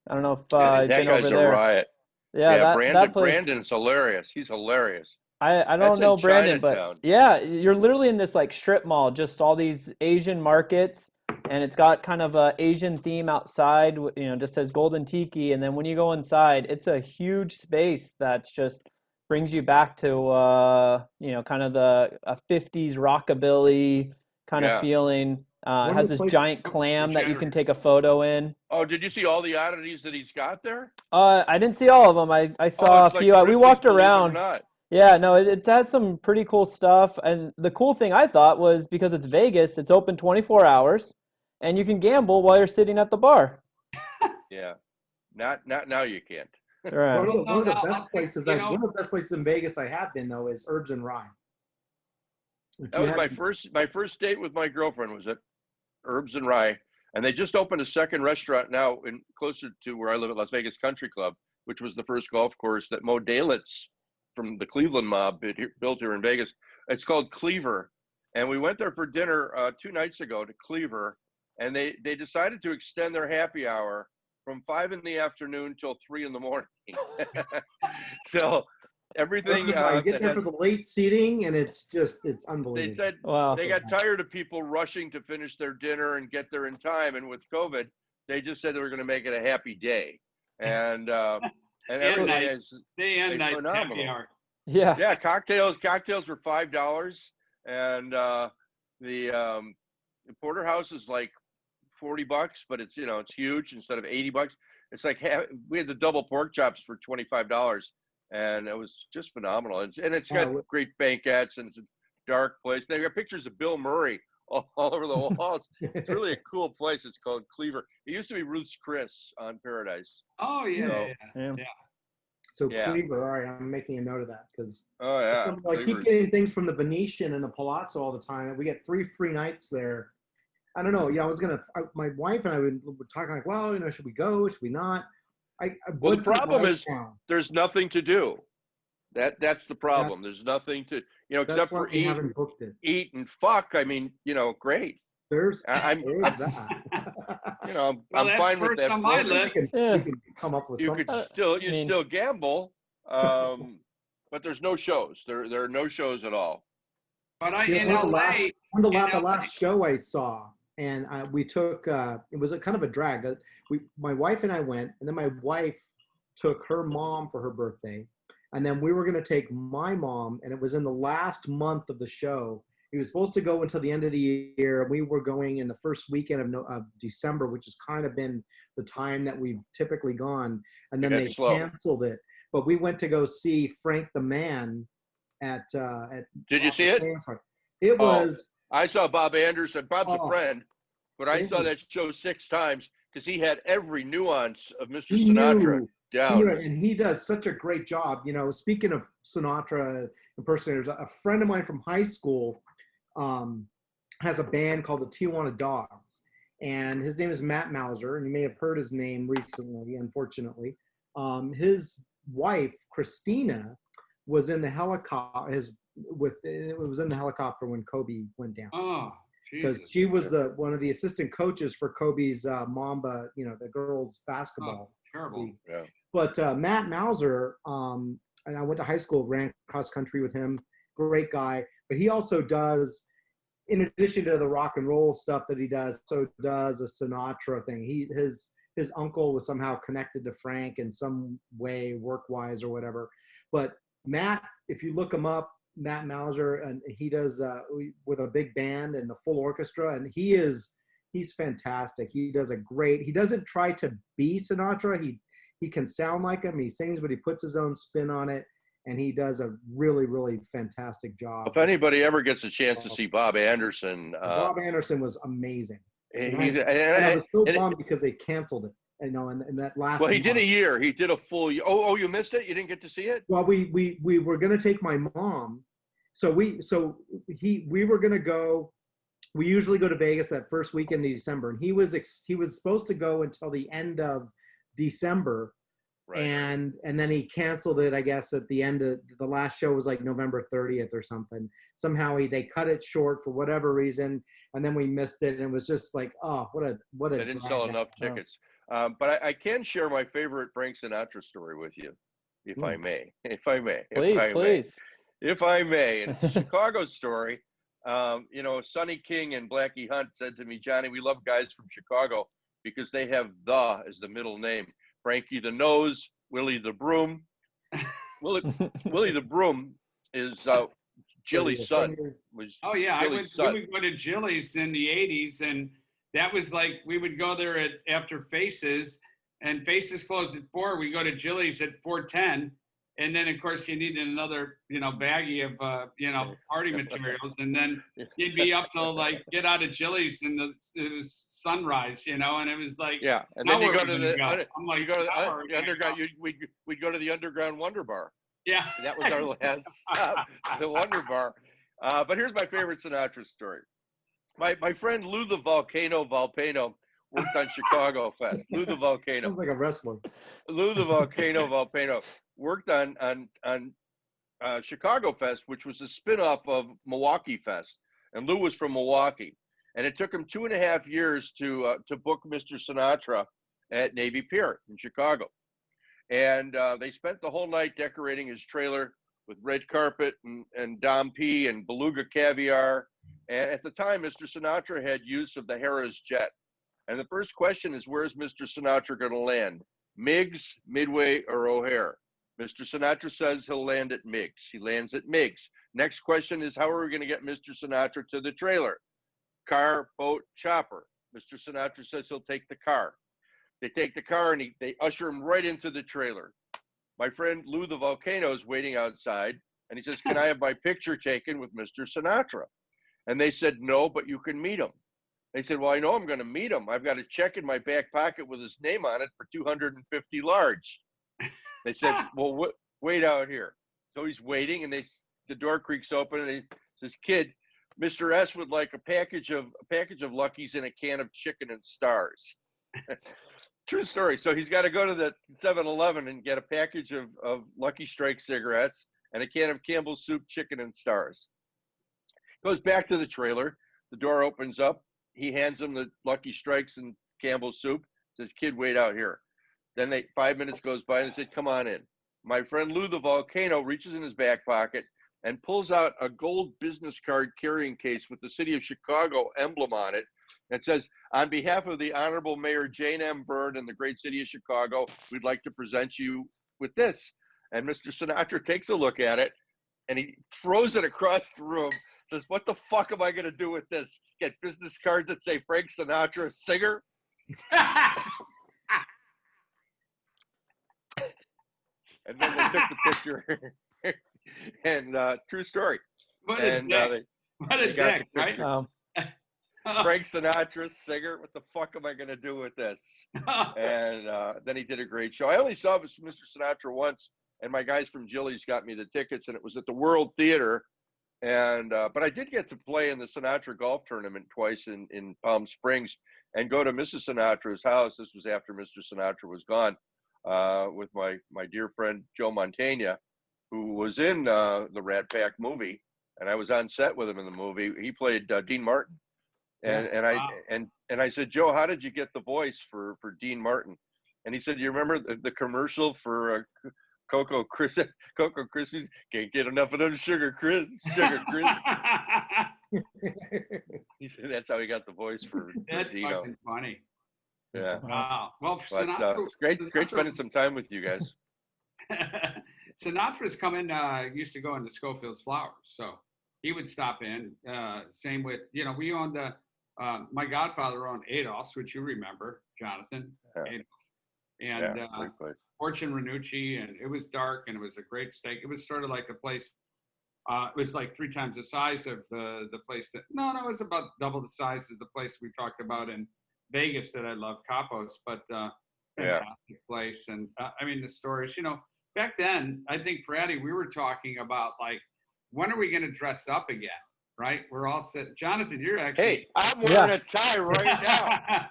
I don't know if That you've been guy's over a there. riot. Yeah, that place. Brandon's hilarious. He's hilarious. I That's don't know in Brandon, Chinatown. but yeah, you're literally in this like strip mall, just all these Asian markets, and it's got kind of a Asian theme outside. Just says Golden Tiki, and then when you go inside, it's a huge space that's just brings you back to kind of a 50s rockabilly kind of feeling. It has this giant clam that you can take a photo in. Oh, did you see all the oddities that he's got there? I didn't see all of them. I saw a few. We walked around. Yeah, no, it's had some pretty cool stuff. And the cool thing I thought was because it's Vegas, it's open 24 hours, and you can gamble while you're sitting at the bar. Yeah. Not now you can't. Right. One of the I'll best take- places you I know- one of the best places in Vegas I have been though is Herbs and Rye. If That you was haven't- my first date with my girlfriend was at Herbs and Rye, and they just opened a second restaurant now in closer to where I live at Las Vegas Country Club, which was the first golf course that Mo Dalitz from the Cleveland mob built here in Vegas. It's called Cleaver, and we went there for dinner 2 nights ago to Cleaver, and they decided to extend their happy hour from 5 in the afternoon till 3 in the morning. So everything Herbs and Rye, you get there has- for the late seating, and it's they unbelievable. said Wow. they got tired of people rushing to finish their dinner and get there in time, and with COVID, they just said they were going to make it a happy day, and everything night. is Day and night phenomenal. happy hour. Yeah. yeah. Cocktails were $5, and the porterhouse is like $40, but it's it's huge instead of $80. It's like we had the double pork chops for $25. And it was just phenomenal. And it's got great banquettes, and it's a dark place. They've got pictures of Bill Murray all over the walls. It's really a cool place. It's called Cleaver. It used to be Ruth's Chris on Paradise. Oh yeah. Yeah. So Yeah. Cleaver, all right, I'm making a note of that because Oh yeah. I keep Cleaver's- getting things from the Venetian and the Palazzo all the time. We get 3 free nights there. I don't know. My wife and I were talking like, well, should we go? Should we not? Well, the problem is now. there's nothing to do. That's the problem. There's nothing to That's except why for we haven't booked it. eat and fuck. I mean, great. There's I'm that. Well, I'm that's fine with first that. on my portion. list. Yeah. We can come up with You something. could still I mean- still gamble, but there's no shows. There are no shows at all. But You in know, LA, the LA. last show I saw, and we took it was a kind of a drag. My wife and I went, and then my wife took her mom for her birthday, and then we were going to take my mom, and it was in the last month of the show. He was supposed to go until the end of the year, and we were going in the first weekend of December, which has kind of been the time that we've typically gone, and then It they got slow. canceled it. But we went to go see Frank the Man at Did you see it? It Oh. was I saw Bob Anderson. Bob's a Oh. friend, but I It saw was- that show 6 times because he had every nuance of Mr. he Sinatra knew, down. and he does such a great job. Speaking of Sinatra impersonators, a friend of mine from high school has a band called the Tijuana Dogs, and his name is Matt Mauser, and you may have heard his name recently, unfortunately. His wife, Christina, was in the helicopter. It was in the helicopter when Kobe went down. Oh, Because Jesus. she was one of the assistant coaches for Kobe's Mamba, the girls basketball Terrible. league. Yeah. But Matt Mauser, and I went to high school, ran cross country with him. Great guy. But he also does, in addition to the rock and roll stuff that he does, so does a Sinatra thing. His uncle was somehow connected to Frank in some way, work-wise or whatever. But Matt, if you look him up, Matt Mauser, and he does with a big band and the full orchestra, and he's fantastic. He doesn't try to be Sinatra. He can sound like him. He sings, but he puts his own spin on it, and he does a really, really fantastic job. If anybody ever gets a chance to see Bob Anderson, Bob Anderson was amazing. And I was so bummed because they canceled it. In that last. Well, he did a month. year. He did a full year. Oh, you missed it? You didn't get to see it? Well, we were going to take my mom. So we were going to go. We usually go to Vegas that first weekend in December, and he was supposed to go until the end of December, Right. and then he canceled it. I guess at the end of the last show was like November 30th or something. Somehow they cut it short for whatever reason, and then we missed it, and it was just like, oh, what a They didn't sell drag. enough tickets. But I can share my favorite Frank Sinatra story with you, if I may. If I may. Please. If I may. And it's a Chicago story. Sonny King and Blackie Hunt said to me, Johnny, we love guys from Chicago because they have the as the middle name. Frankie the Nose, Willie the Broom. Willie the Broom is Jilly's son. Oh yeah, Jilly's we son. would go to Jilly's in the '80s, and that was like we would go there after Faces, and Faces closed at 4. We go to Jilly's at 4:10, And then, of course, you needed another, baggie of, party materials. And then you'd be up till like get out of Jilly's and it was sunrise, and it was like, yeah. And then you go to the underground. We'd go to the Underground Wonder Bar. Yeah. And that was our last stop, the Wonder Bar. But here's my favorite Sinatra story. My friend Lou the Volcano Valpano worked on Chicago Fest. Lou the Volcano. Sounds like a wrestler. Lou the Volcano Valpano worked on Chicago Fest, which was a spin-off of Milwaukee Fest. And Lou was from Milwaukee. And it took him 2.5 years to book Mr. Sinatra at Navy Pier in Chicago. And they spent the whole night decorating his trailer with red carpet and Dom P and beluga caviar. And at the time, Mr. Sinatra had use of the Harrah's jet. And the first question is, where's Mr. Sinatra going to land? Miggs, Midway, or O'Hare? Mr. Sinatra says he'll land at Miggs. He lands at Miggs. Next question is, how are we going to get Mr. Sinatra to the trailer? Car, boat, chopper. Mr. Sinatra says he'll take the car. They take the car and they usher him right into the trailer. My friend Lou the Volcano is waiting outside, and he says, can I have my picture taken with Mr. Sinatra? And they said, no, but you can meet him. They said, well, I know I'm going to meet him. I've got a check in my back pocket with his name on it for $250 large. They said, well, wait out here. So he's waiting, and the door creaks open, and he says, kid, Mr. S would like a package of Luckies and a can of chicken and stars. True story. So he's got to go to the 7-Eleven and get a package of Lucky Strike cigarettes and a can of Campbell's soup, chicken and stars. Goes back to the trailer. The door opens up. He hands him the Lucky Strikes and Campbell's soup. Says, kid, wait out here. Then 5 minutes goes by and they said, come on in. My friend Lou the Volcano reaches in his back pocket and pulls out a gold business card carrying case with the city of Chicago emblem on it. It says, on behalf of the Honorable Mayor Jane M. Byrd and the great city of Chicago, we'd like to present you with this. And Mr. Sinatra takes a look at it and he throws it across the room. Says, what the fuck am I going to do with this? Get business cards that say Frank Sinatra, singer? And then they took the picture. And true story. What a dick. What a dick, right? Frank Sinatra, singer. What the fuck am I going to do with this? And then he did a great show. I only saw Mr. Sinatra once, and my guys from Jilly's got me the tickets, and it was at the World Theater. And but I did get to play in the Sinatra golf tournament twice in Palm Springs and go to Mrs. Sinatra's house. This was after Mr. Sinatra was gone, with my dear friend Joe Mantegna, who was in the Rat Pack movie, and I was on set with him in the movie. He played Dean Martin, and I said, Joe, how did you get the voice for Dean Martin? And he said, you remember the commercial for Cocoa Krispies? Can't get enough of them Sugar Crisp. He said that's how he got the voice for That's Dino. fucking funny. Yeah. Wow. Well, But Sinatra, it's great spending some time with you guys. Sinatra's come in, used to go into Schofield's Flowers. So he would stop in. Same with, we owned my godfather owned Adolph's, which you remember, Jonathan. Yeah. Adolph's. And Great place. Fortune Ranucci, and it was dark and it was a great steak. It was sort of like a place, it was like 3 times the size of the place that, no, it was about double the size as the place we talked about in Vegas that I love, Capos, but fantastic place. And I mean, the stories, back then, I think, Fratty, we were talking about like, when are we going to dress up again? Right? We're all set. Jonathan, you're actually. Hey, I'm wearing a tie right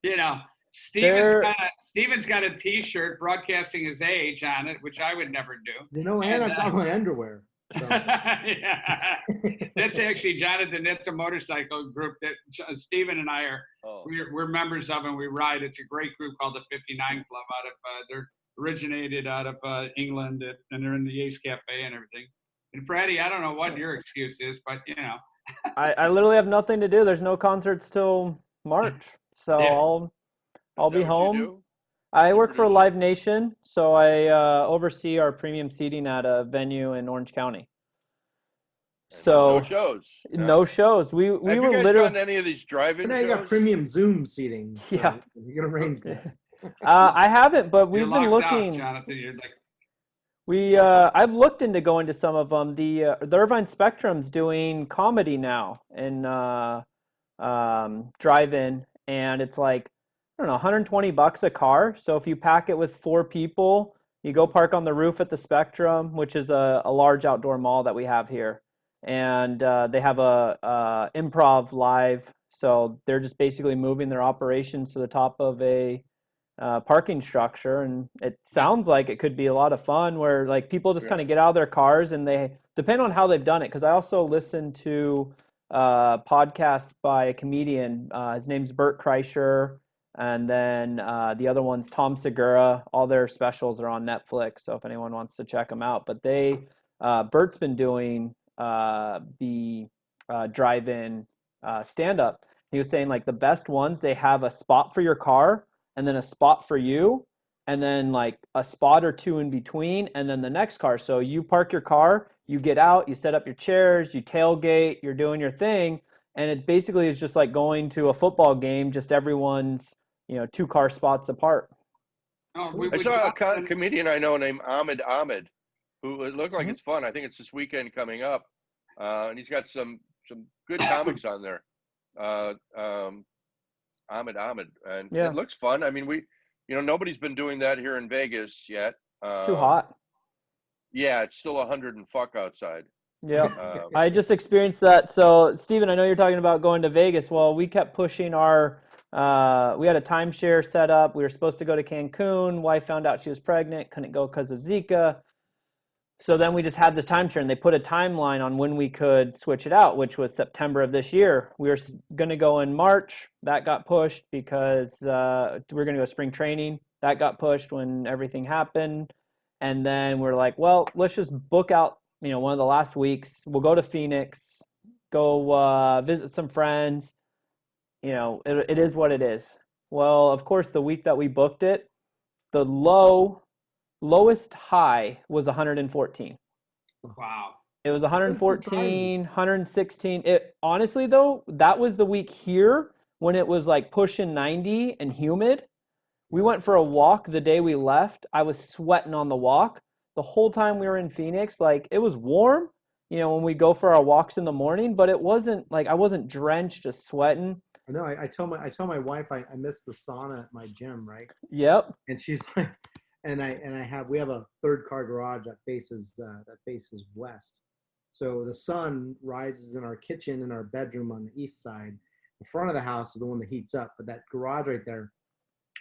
now. Steven's got a T-shirt broadcasting his age on it, which I would never do. And I've got my underwear. So. Yeah. That's actually, Jonathan, that's a motorcycle group that Steven and I are, we're members of, and we ride. It's a great group called the 59 Club out of, they're originated out of England, and they're in the Ace Cafe and everything. And Fratty, I don't know what your excuse is, but I literally have nothing to do. There's no concerts till March. So I'll be home. I work for Live Nation, so I oversee our premium seating at a venue in Orange County. So no shows. No shows. We Have were you guys literally done any of these drive-in shows? You got premium Zoom seating. So yeah. You can arrange that. I haven't, but we've been looking. Out, Jonathan, you're like... I've looked into going to some of them. The Irvine Spectrum's doing comedy now in drive-in, and it's like, I don't know, $120 a car. So if you pack it with 4 people, you go park on the roof at the Spectrum, which is a large outdoor mall that we have here, and they have a improv live. So they're just basically moving their operations to the top of a parking structure, and it sounds like it could be a lot of fun where like people just kind of get out of their cars, and they depend on how they've done it, because I also listen to podcast by a comedian. His name's Bert Kreischer, and then the other one's Tom Segura. All their specials are on Netflix, so if anyone wants to check them out. But Bert's been doing the drive-in stand-up. He was saying like the best ones, they have a spot for your car, and then a spot for you, and then like a spot or 2 in between, and then the next car. So you park your car, you get out, you set up your chairs, you tailgate, you're doing your thing, and it basically is just like going to a football game, just everyone's 2 car spots apart. I saw a comedian I know named Ahmed, who it looked like it's fun. I think it's this weekend coming up, and he's got some good comics on there. Ahmed, and it looks fun. I mean, nobody's been doing that here in Vegas yet. Too hot. Yeah, it's still 100 and fuck outside. Yeah, I just experienced that. So, Steven, I know you're talking about going to Vegas. Well, we kept pushing we had a timeshare set up. We were supposed to go to Cancun. Wife found out she was pregnant, couldn't go because of Zika. So then we just had this timeshare, and they put a timeline on when we could switch it out, which was September of this year. We were going to go in March. That got pushed because we were going to go spring training. That got pushed when everything happened. And then we're like, well, let's just book out, one of the last weeks. We'll go to Phoenix, go visit some friends. It is what it is. Well, of course, the week that we booked it, the lowest high was 114. Wow. It was 114, 116. Honestly though, that was the week here when it was like pushing 90 and humid. We went for a walk the day we left. I was sweating on the walk. The whole time we were in Phoenix, like it was warm, when we go for our walks in the morning, but it wasn't like I wasn't drenched, just sweating. I know. I tell my wife I miss the sauna at my gym, right? Yep. And she's like, we have a 3rd car garage that faces west. So the sun rises in our kitchen and our bedroom on the east side. The front of the house is the one that heats up, but that garage right there,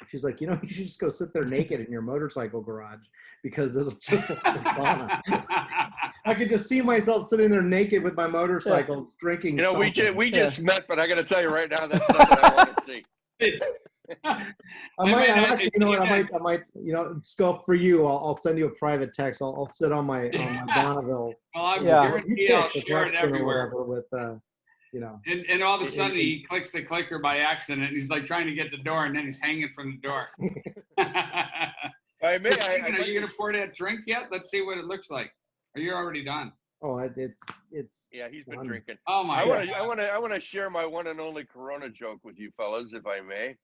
she's like, you should just go sit there naked in your motorcycle garage because it'll just like the sauna. I could just see myself sitting there naked with my motorcycles drinking. We just met, but I got to tell you right now, that's not what I want to see. I might, Scof, for you, I'll send you a private text. I'll sit on my Bonneville. Well, I guarantee I'll share it everywhere. With, And all of a sudden he clicks the clicker by accident. And he's like trying to get the door, and then he's hanging from the door. Are you gonna pour that drink yet? Let's see what it looks like. Are you already done? Oh, it's. Yeah, he's been drinking. Oh my God. I want to share my one and only Corona joke with you fellas, if I may.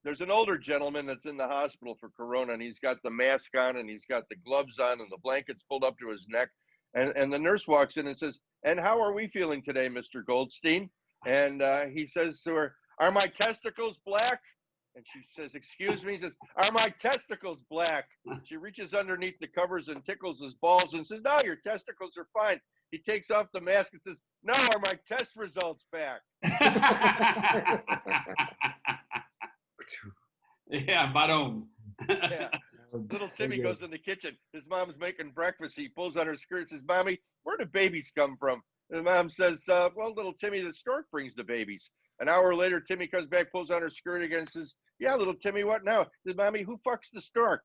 There's an older gentleman that's in the hospital for Corona, and he's got the mask on, and he's got the gloves on, and the blanket's pulled up to his neck. And the nurse walks in and says, "And how are we feeling today, Mr. Goldstein?" And he says to her, "Are my testicles black?" And she says, "Excuse me?" He says, "Are my testicles black?" She reaches underneath the covers and tickles his balls and says, "No, your testicles are fine." He takes off the mask and says, "No, are my test results back?" Yeah, badum. Yeah. Little Timmy goes in the kitchen. His mom's making breakfast. He pulls on her skirt and says, "Mommy, where do babies come from?" And mom says, "Well, little Timmy, the stork brings the babies." An hour later, Timmy comes back, pulls on her skirt again, and says, "Yeah, little Timmy, what now?" He says, "Mommy, who fucks the stork?"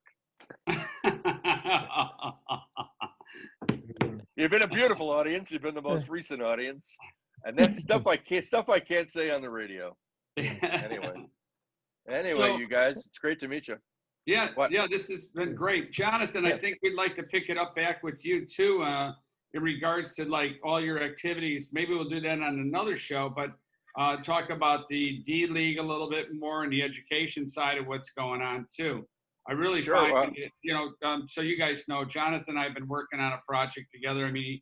You've been a beautiful audience. You've been the most recent audience. And that's stuff I can't say on the radio. Anyway, so, you guys, it's great to meet you. Yeah, this has been great. Jonathan, I think we'd like to pick it up back with you too, in regards to like all your activities. Maybe we'll do that on another show, but talk about the D League a little bit more and the education side of what's going on too. I really Sure. find it, so you guys know, Jonathan and I have been working on a project together. I mean,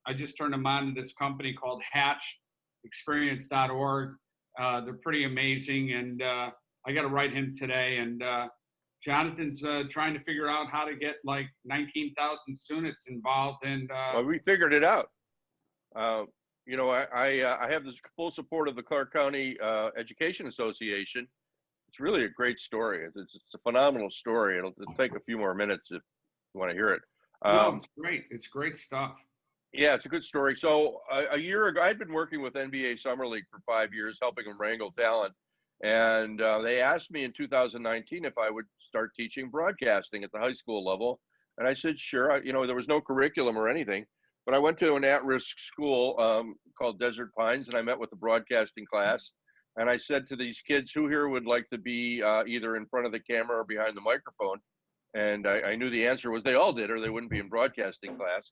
I just turned him on to this company called hatchexperience.org. They're pretty amazing. And I got to write him today. And Jonathan's trying to figure out how to get like 19,000 students involved. And well, we figured it out. I have the full support of the Clark County Education Association. It's really a great story. It's a phenomenal story. It'll take a few more minutes if you want to hear it. No, it's great. It's great stuff. Yeah, it's a good story. So a year ago, I'd been working with NBA Summer League for 5 years, helping them wrangle talent. And they asked me in 2019 if I would start teaching broadcasting at the high school level. And I said, sure. There was no curriculum or anything. But I went to an at-risk school called Desert Pines, and I met with the broadcasting class. And I said to these kids, who here would like to be either in front of the camera or behind the microphone? And I knew the answer was they all did, or they wouldn't be in broadcasting class.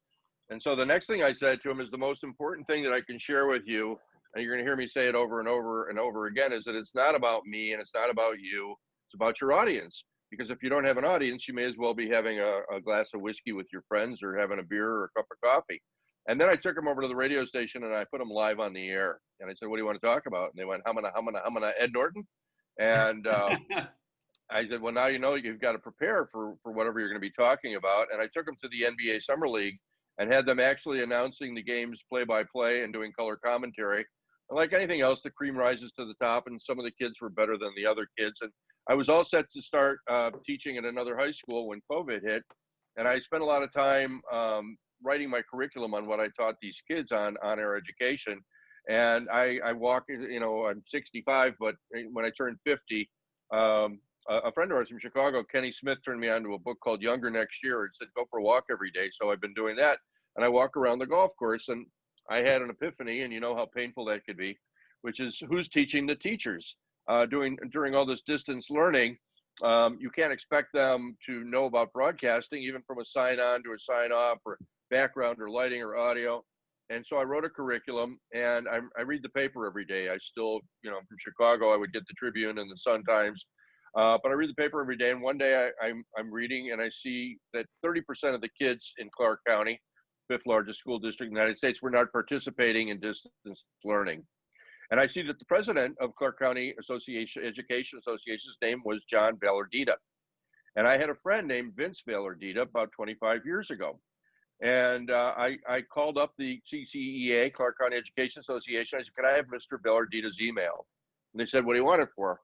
And so the next thing I said to them is the most important thing that I can share with you, and you're going to hear me say it over and over and over again, is that it's not about me and it's not about you. It's about your audience. Because if you don't have an audience, you may as well be having a glass of whiskey with your friends or having a beer or a cup of coffee. And then I took them over to the radio station and I put them live on the air. And I said, what do you want to talk about? And they went, humana, Ed Norton. And I said, well, now you know you've got to prepare for whatever you're going to be talking about. And I took them to the NBA Summer League and had them actually announcing the games play-by-play and doing color commentary. And like anything else, the cream rises to the top, and some of the kids were better than the other kids. And I was all set to start teaching at another high school when COVID hit. And I spent a lot of time writing my curriculum on what I taught these kids on air education. And I walk, I'm 65, but when I turned 50, a friend of ours from Chicago, Kenny Smith, turned me on to a book called Younger Next Year and said, go for a walk every day. So I've been doing that. And I walk around the golf course, and I had an epiphany, and you know how painful that could be, which is who's teaching the teachers. During all this distance learning, you can't expect them to know about broadcasting, even from a sign on to a sign off or background or lighting or audio. And so I wrote a curriculum, and I read the paper every day. I still, from Chicago, I would get the Tribune and the Sun-Times. But I read the paper every day, and one day I'm reading, and I see that 30% of the kids in Clark County, fifth largest school district in the United States, were not participating in distance learning. And I see that the president of Clark County Education Association's name was John Vallardita. And I had a friend named Vince Vallardita about 25 years ago. And I called up the CCEA, Clark County Education Association. I said, can I have Mr. Vallardita's email? And they said, what do you want it for?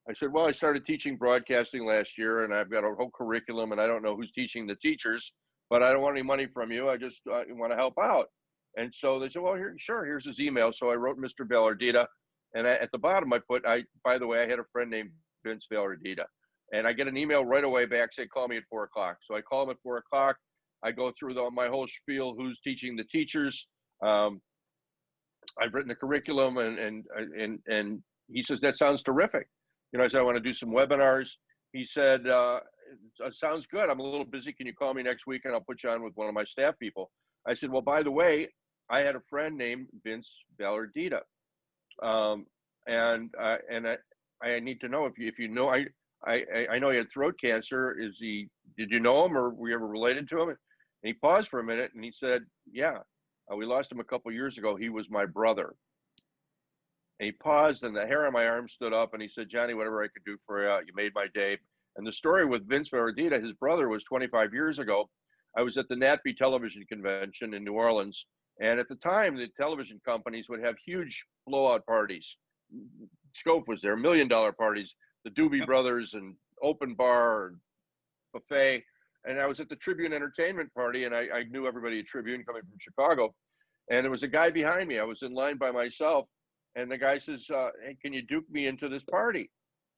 I said, well, I started teaching broadcasting last year, and I've got a whole curriculum, and I don't know who's teaching the teachers, but I don't want any money from you. I just want to help out. And so they said, well, here's his email. So I wrote Mr. Vallardita, and at the bottom I put, by the way, I had a friend named Vince Vallardita. And I get an email right away back saying, call me at 4 o'clock. So I call him at 4 o'clock. I go through my whole spiel, who's teaching the teachers. I've written a curriculum, and he says, that sounds terrific. I said, I want to do some webinars. He said, it sounds good. I'm a little busy. Can you call me next week, and I'll put you on with one of my staff people? I said, well, by the way, I had a friend named Vince Vallardita. And I need to know if you know, I know he had throat cancer. Did you know him, or were you ever related to him? And he paused for a minute, and he said, yeah, we lost him a couple of years ago. He was my brother. And he paused, and the hair on my arm stood up, and he said, Johnny, whatever I could do for you, you made my day. And the story with Vince Vallardita, his brother, was 25 years ago. I was at the NATB television convention in New Orleans. And at the time, the television companies would have huge blowout parties. Scof was there, $1 million parties, the Doobie Brothers and open bar and buffet. And I was at the Tribune Entertainment party, and I knew everybody at Tribune coming from Chicago. And there was a guy behind me. I was in line by myself. And the guy says, hey, can you duke me into this party?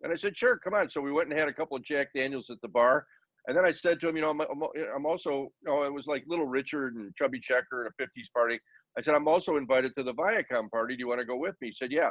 And I said, sure, come on. So we went and had a couple of Jack Daniels at the bar. And then I said to him, I'm also, it was like Little Richard and Chubby Checker at a 50s party. I said, I'm also invited to the Viacom party. Do you want to go with me? He said, yeah.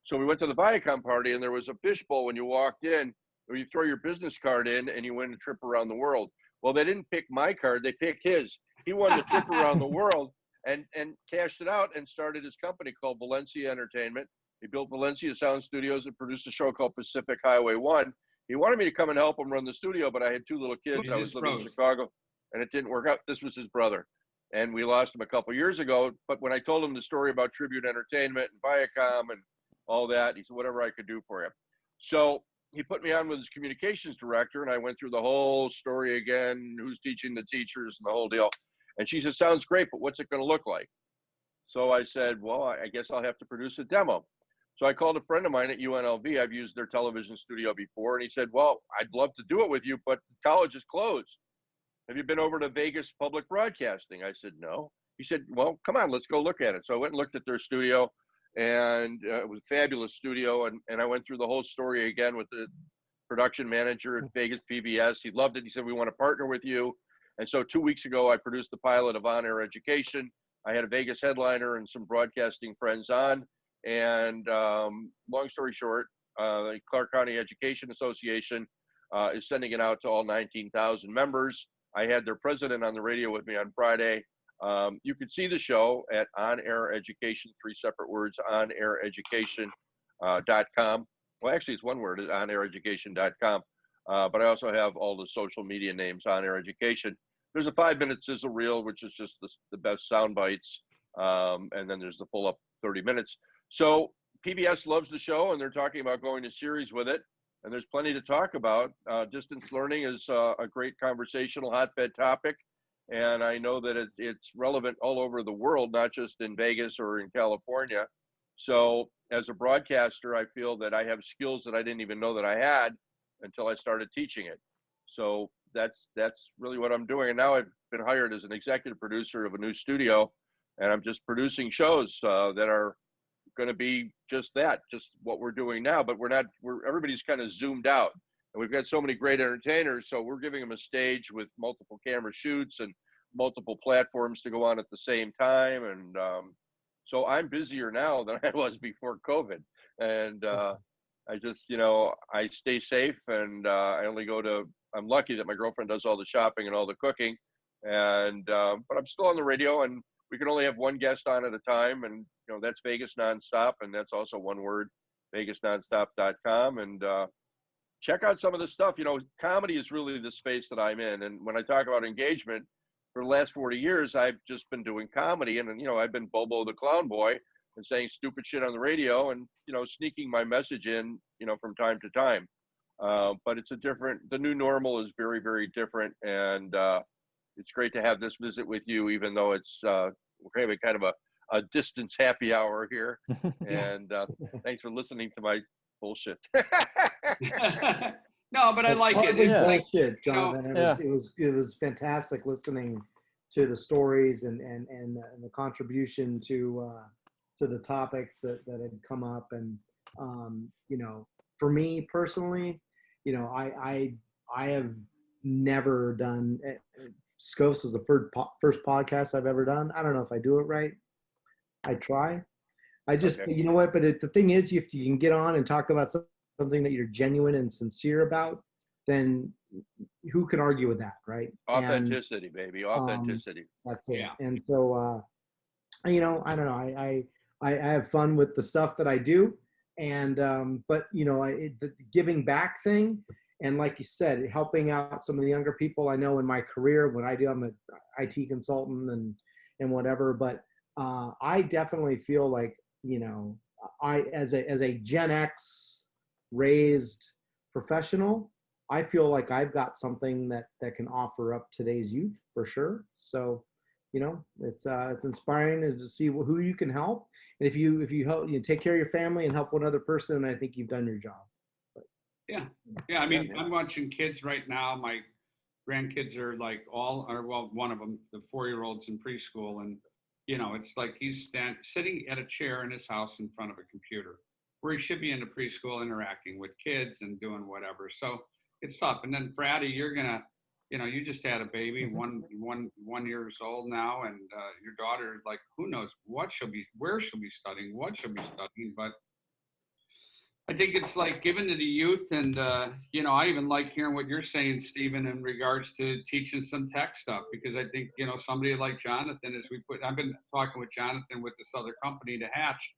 So we went to the Viacom party, and there was a fishbowl when you walked in, where you throw your business card in and you win a trip around the world. Well, they didn't pick my card. They picked his. He won the trip around the world and cashed it out and started his company called Valencia Entertainment. He built Valencia Sound Studios and produced a show called Pacific Highway 1. he wanted me to come and help him run the studio, but I had 2 little kids. You I was just living in froze. Chicago, and it didn't work out. This was his brother, and we lost him a couple years ago. But when I told him the story about Tribute Entertainment and Viacom and all that, he said, whatever I could do for you. So he put me on with his communications director, and I went through the whole story again, who's teaching the teachers and the whole deal. And she said, sounds great, but what's it going to look like? So I said, well, I guess I'll have to produce a demo. So I called a friend of mine at UNLV. I've used their television studio before. And he said, well, I'd love to do it with you, but college is closed. Have you been over to Vegas Public Broadcasting? I said, no. He said, well, come on, let's go look at it. So I went and looked at their studio, and it was a fabulous studio. And I went through the whole story again with the production manager at Vegas PBS. He loved it. He said, we want to partner with you. And so 2 weeks ago, I produced the pilot of On Air Education. I had a Vegas headliner and some broadcasting friends on. And long story short, the Clark County Education Association is sending it out to all 19,000 members. I had their president on the radio with me on Friday. You could see the show at On Air Education, 3 separate words, onaireducation.com. Well, actually, it's one word, onaireducation.com. But I also have all the social media names On Air Education. There's a 5-minute sizzle reel, which is just the best sound bites. And then there's the full up 30 minutes. So PBS loves the show, and they're talking about going to series with it. And there's plenty to talk about. Distance learning is a great conversational hotbed topic. And I know that it's relevant all over the world, not just in Vegas or in California. So as a broadcaster, I feel that I have skills that I didn't even know that I had until I started teaching it. So that's really what I'm doing. And now I've been hired as an executive producer of a new studio, and I'm just producing shows that are going to be just what we're doing now. But everybody's kind of zoomed out, and we've got so many great entertainers. So we're giving them a stage with multiple camera shoots and multiple platforms to go on at the same time. And so I'm busier now than I was before COVID. And I just, I stay safe, and I only I'm lucky that my girlfriend does all the shopping and all the cooking. And, but I'm still on the radio, and we can only have one guest on at a time. And, that's Vegas Nonstop. And that's also one word, vegasnonstop.com. And check out some of the stuff. Comedy is really the space that I'm in. And when I talk about engagement, for the last 40 years, I've just been doing comedy. And, I've been Bobo the Clown Boy and saying stupid shit on the radio and, sneaking my message in, from time to time. But the new normal is very, very different. And it's great to have this visit with you, even though we're having kind of a distance happy hour here. And thanks for listening to my bullshit. No, but I like it. It's bullshit, Jonathan. It was fantastic listening to the stories and the contribution to the topics that had come up. And for me personally, I have never done. Scof's was the first podcast I've ever done. I don't know if I do it right. I try. I just, Okay. you know what? But the thing is, if you can get on and talk about something that you're genuine and sincere about, then who can argue with that, right? Authenticity, baby. Authenticity. That's it. Yeah. And so, I don't know. I have fun with the stuff that I do, and but the giving back thing, and like you said, helping out some of the younger people I know in my career. When I'm an IT consultant and whatever, but I definitely feel like I as a Gen X raised professional, I feel like I've got something that can offer up today's youth for sure. So it's inspiring to see who you can help. And if you help, take care of your family and help one other person, I think you've done your job. Yeah. I mean, I'm watching kids right now. My grandkids are one of them, the 4-year-old's in preschool, and it's like he's sitting at a chair in his house in front of a computer, where he should be in the preschool interacting with kids and doing whatever. So it's tough. And then Fratty, you're gonna, you just had a baby, 1 years old now, and your daughter, like, who knows where she'll be studying, what she'll be studying. But I think it's like given to the youth, and I even like hearing what you're saying, Stephen, in regards to teaching some tech stuff, because I think somebody like Jonathan, I've been talking with Jonathan with this other company, the Hatch,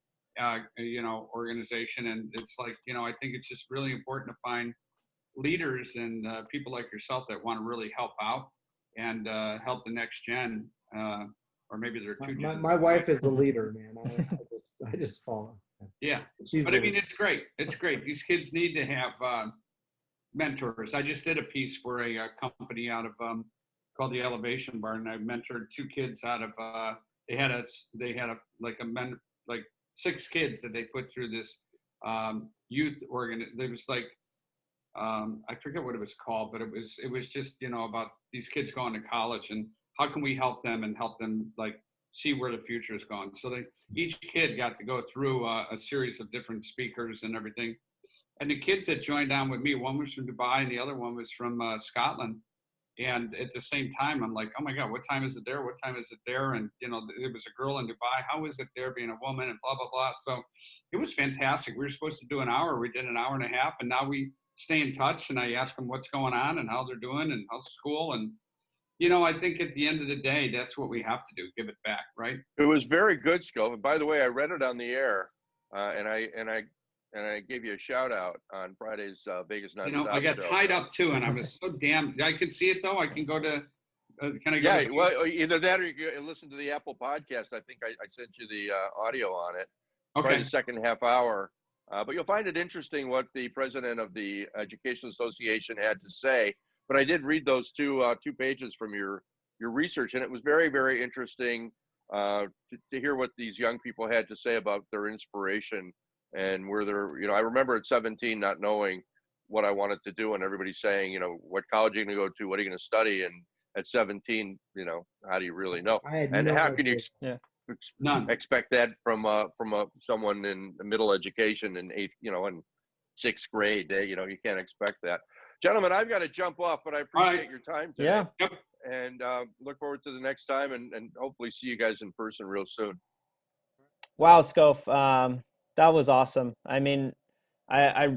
organization, and it's like I think it's just really important to find leaders and people like yourself that want to really help out and help the next gen, or maybe there are two gens. My wife is the leader, man. I just follow. Yeah, She's but I mean, it's great. It's great. These kids need to have mentors. I just did a piece for a company out of called the Elevation Bar, and I mentored 2 kids out of they had like 6 kids that they put through this youth there was like I forget what it was called, but it was just, you know, about these kids going to college and how can we help them and help them like see where the future is going. So each kid got to go through a series of different speakers and everything. And the kids that joined on with me, one was from Dubai and the other one was from Scotland. And at the same time, I'm like, oh my God, what time is it there? What time is it there? And, you know, it was a girl in Dubai. How is it there being a woman and blah, blah, blah. So it was fantastic. We were supposed to do an hour. We did an hour and a half. And now we stay in touch. And I ask them what's going on and how they're doing and how's school. And, you know, I think at the end of the day, that's what we have to do, give it back, right? It was very good, Scof. And by the way, I read it on the air, and I gave you a shout out on Friday's Vegas Nonstop. You know, I got tied up too, and I was so damn. I can see it though. I can go to. Can I go? Yeah, well, either that or you can listen to the Apple podcast. I think I sent you the audio on it. Okay. Probably the second half hour. But you'll find it interesting what the president of the Education Association had to say. But I did read those two pages from your research, and it was very, very interesting to hear what these young people had to say about their inspiration and where they're, you know, I remember at 17 not knowing what I wanted to do, and everybody saying, you know, what college are you going to go to? What are you going to study? And at 17, you know, how do you really know? And how can you expect that from someone in middle education in in 6th grade? You know, you can't expect that. Gentlemen, I've got to jump off, but I appreciate your time today. Yeah. Yep. And look forward to the next time and hopefully see you guys in person real soon. Wow, Scof, that was awesome. I mean, I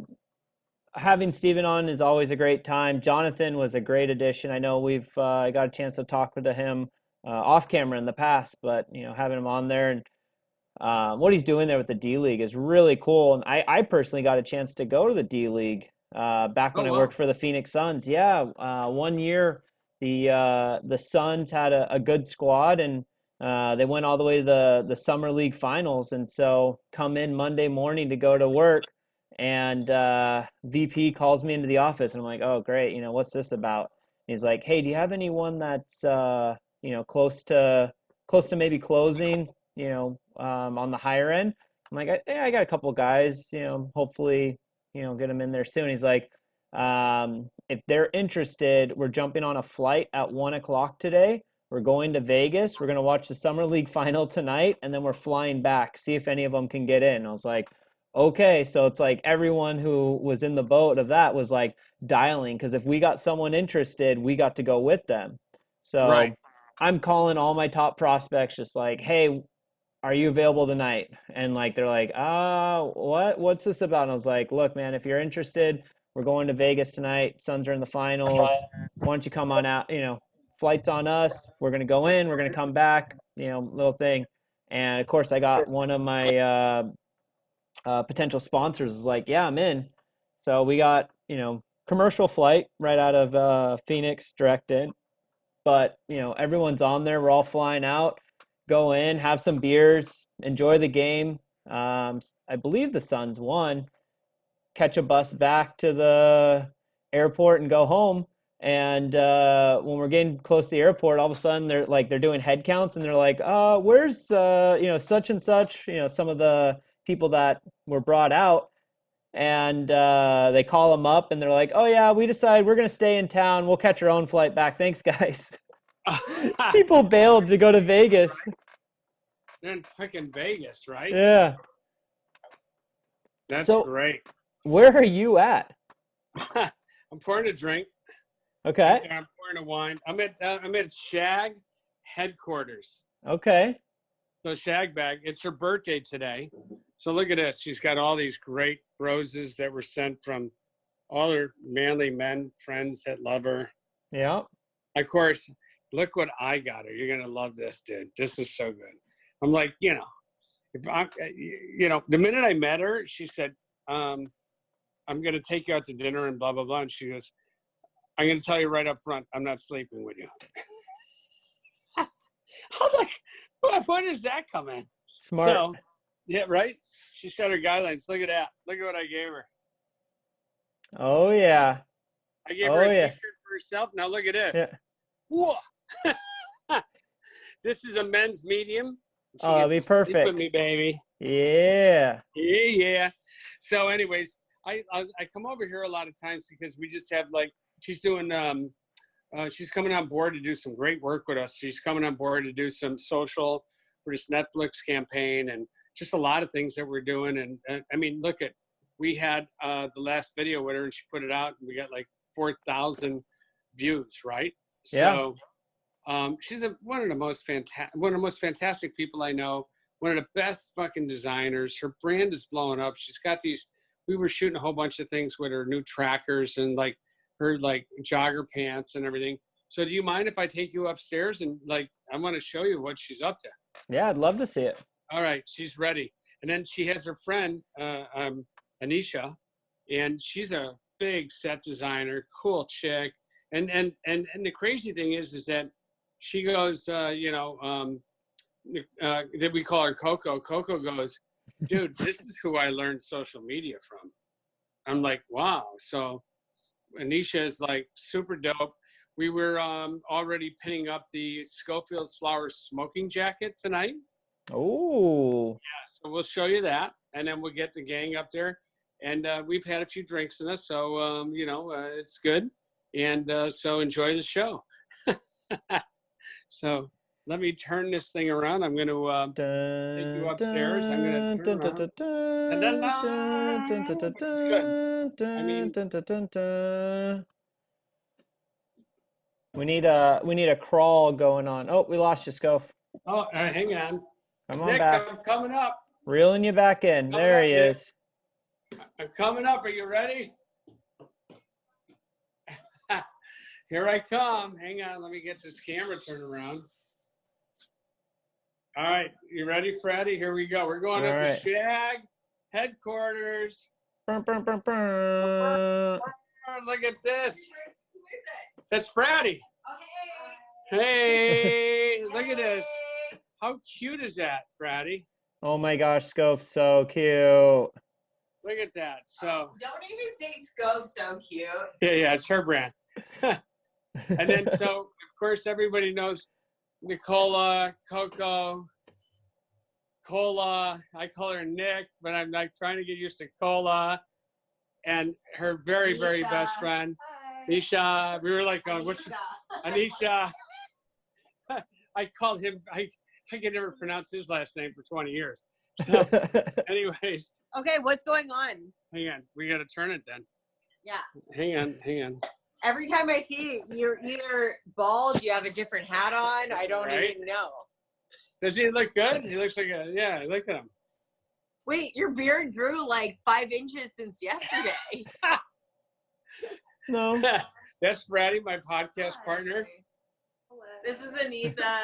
having Steven on is always a great time. Jonathan was a great addition. I know we've got a chance to talk to him off camera in the past, but, you know, having him on there and what he's doing there with the D League is really cool. And I personally got a chance to go to the D League back when I worked for the Phoenix Suns. Yeah, 1 year the Suns had a good squad, and they went all the way to the Summer League Finals. And so come in Monday morning to go to work, and VP calls me into the office, and I'm like, oh, great, you know, what's this about? And he's like, hey, do you have anyone that's you know, close to maybe closing, you know, on the higher end? I'm like, I got a couple guys, you know, hopefully, you know, get them in there soon. He's like, if they're interested, we're jumping on a flight at 1:00 today. We're going to Vegas. We're going to watch the Summer League final tonight, and then we're flying back, see if any of them can get in. I was like, okay. So it's like everyone who was in the boat of that was like dialing, because if we got someone interested, we got to go with them. So Right. I'm calling all my top prospects just like, hey, are you available tonight? And like, they're like, what's this about? And I was like, look, man, if you're interested, we're going to Vegas tonight. Suns are in the finals. Why don't you come on out? You know, flight's on us. We're going to go in, we're going to come back, you know, little thing. And of course I got one of my potential sponsors was like, yeah, I'm in. So we got, you know, commercial flight right out of Phoenix direct in. But, you know, everyone's on there. We're all flying out. Go in, have some beers, enjoy the game. I believe the Suns won. Catch a bus back to the airport and go home. And when we're getting close to the airport, all of a sudden they're doing head counts, and they're like, where's you know, such and such, you know, some of the people that were brought out. And they call them up, and they're like, oh yeah, we decided we're gonna stay in town. We'll catch our own flight back. Thanks, guys. People bailed to go to Vegas. They're in freaking Vegas, right? Yeah. That's So- great. Where are you at? I'm pouring a drink. Okay. I'm pouring a wine. I'm at Shag headquarters. Okay. So Shagbagg, it's her birthday today. So look at this. She's got all these great roses that were sent from all her manly men friends that love her. Yeah. Of course, look what I got her. You're going to love this, dude. This is so good. I'm like, you know, if I'm, you know, the minute I met her, she said, I'm I'm going to take you out to dinner and blah, blah, blah. And she goes, I'm going to tell you right up front, I'm not sleeping with you. I'm like, where does that come in? Smart. So, yeah, right? She set her guidelines. Look at that. Look at what I gave her. Oh, yeah. I gave her a T-shirt for herself. Now look at this. Yeah. Whoa. This is a men's medium. She Oh, it'll be gets to sleep perfect. with me, baby. Yeah. Yeah. So anyways, I come over here a lot of times because we just have like, she's doing, she's coming on board to do some great work with us. She's coming on board to do some social for this Netflix campaign and just a lot of things that we're doing. And I mean, look at, we had the last video with her and she put it out and we got like 4,000 views, right? Yeah. So she's one of the most fantastic people I know, one of the best fucking designers. Her brand is blowing up. She's got these, we were shooting a whole bunch of things with her new trackers and like her like jogger pants and everything. So do you mind if I take you upstairs and like, I want to show you what she's up to. Yeah, I'd love to see it. All right, she's ready. And then she has her friend, Anisha, and she's a big set designer, cool chick. And the crazy thing is that she goes, that we call her Coco. Coco goes, dude, this is who I learned social media from. I'm like, wow. So Anisha is like super dope. We were already pinning up the Schofield's Flowers smoking jacket tonight. Oh. Yeah, so we'll show you that, and then we'll get the gang up there. And we've had a few drinks in us, so it's good. And so enjoy the show. So let me turn this thing around. I'm going to take you upstairs. I'm going to turn around. It's good. I mean, we need a crawl going on. Oh, we lost you, Scof. oh, hang on. Come on Nick, back. I'm coming up. Reeling you back in. Coming There up, he Nick. is. I'm coming up. Are you ready? Here I come. Hang on. Let me get this camera turned around. All right. You ready, Fratty? Here we go. We're going All up right. to Shag headquarters. Brr, brr, brr, brr. Look at this. That's Fratty. Okay. Hey, look at this. How cute is that, Fratty? Oh my gosh, Scof, so cute. Look at that. So, Don't even say Scof so cute. yeah, it's her brand. And then, so, of course, everybody knows Nicola, Coco, Cola. I call her Nick, but I'm like trying to get used to Cola. And her very, very best friend, Nisha. We were like going, what's Anisha? I called him, I could never pronounce his last name for 20 years. So, anyways, Okay, what's going on? hang on. We got to turn it then. Yeah. Hang on. Every time I see you, you're either bald, you have a different hat on. I don't Right? even know. Does he look good? He looks like yeah, look at him. Wait, your beard grew like 5 inches since yesterday. No. That's Fratty, my podcast partner. This is Anissa.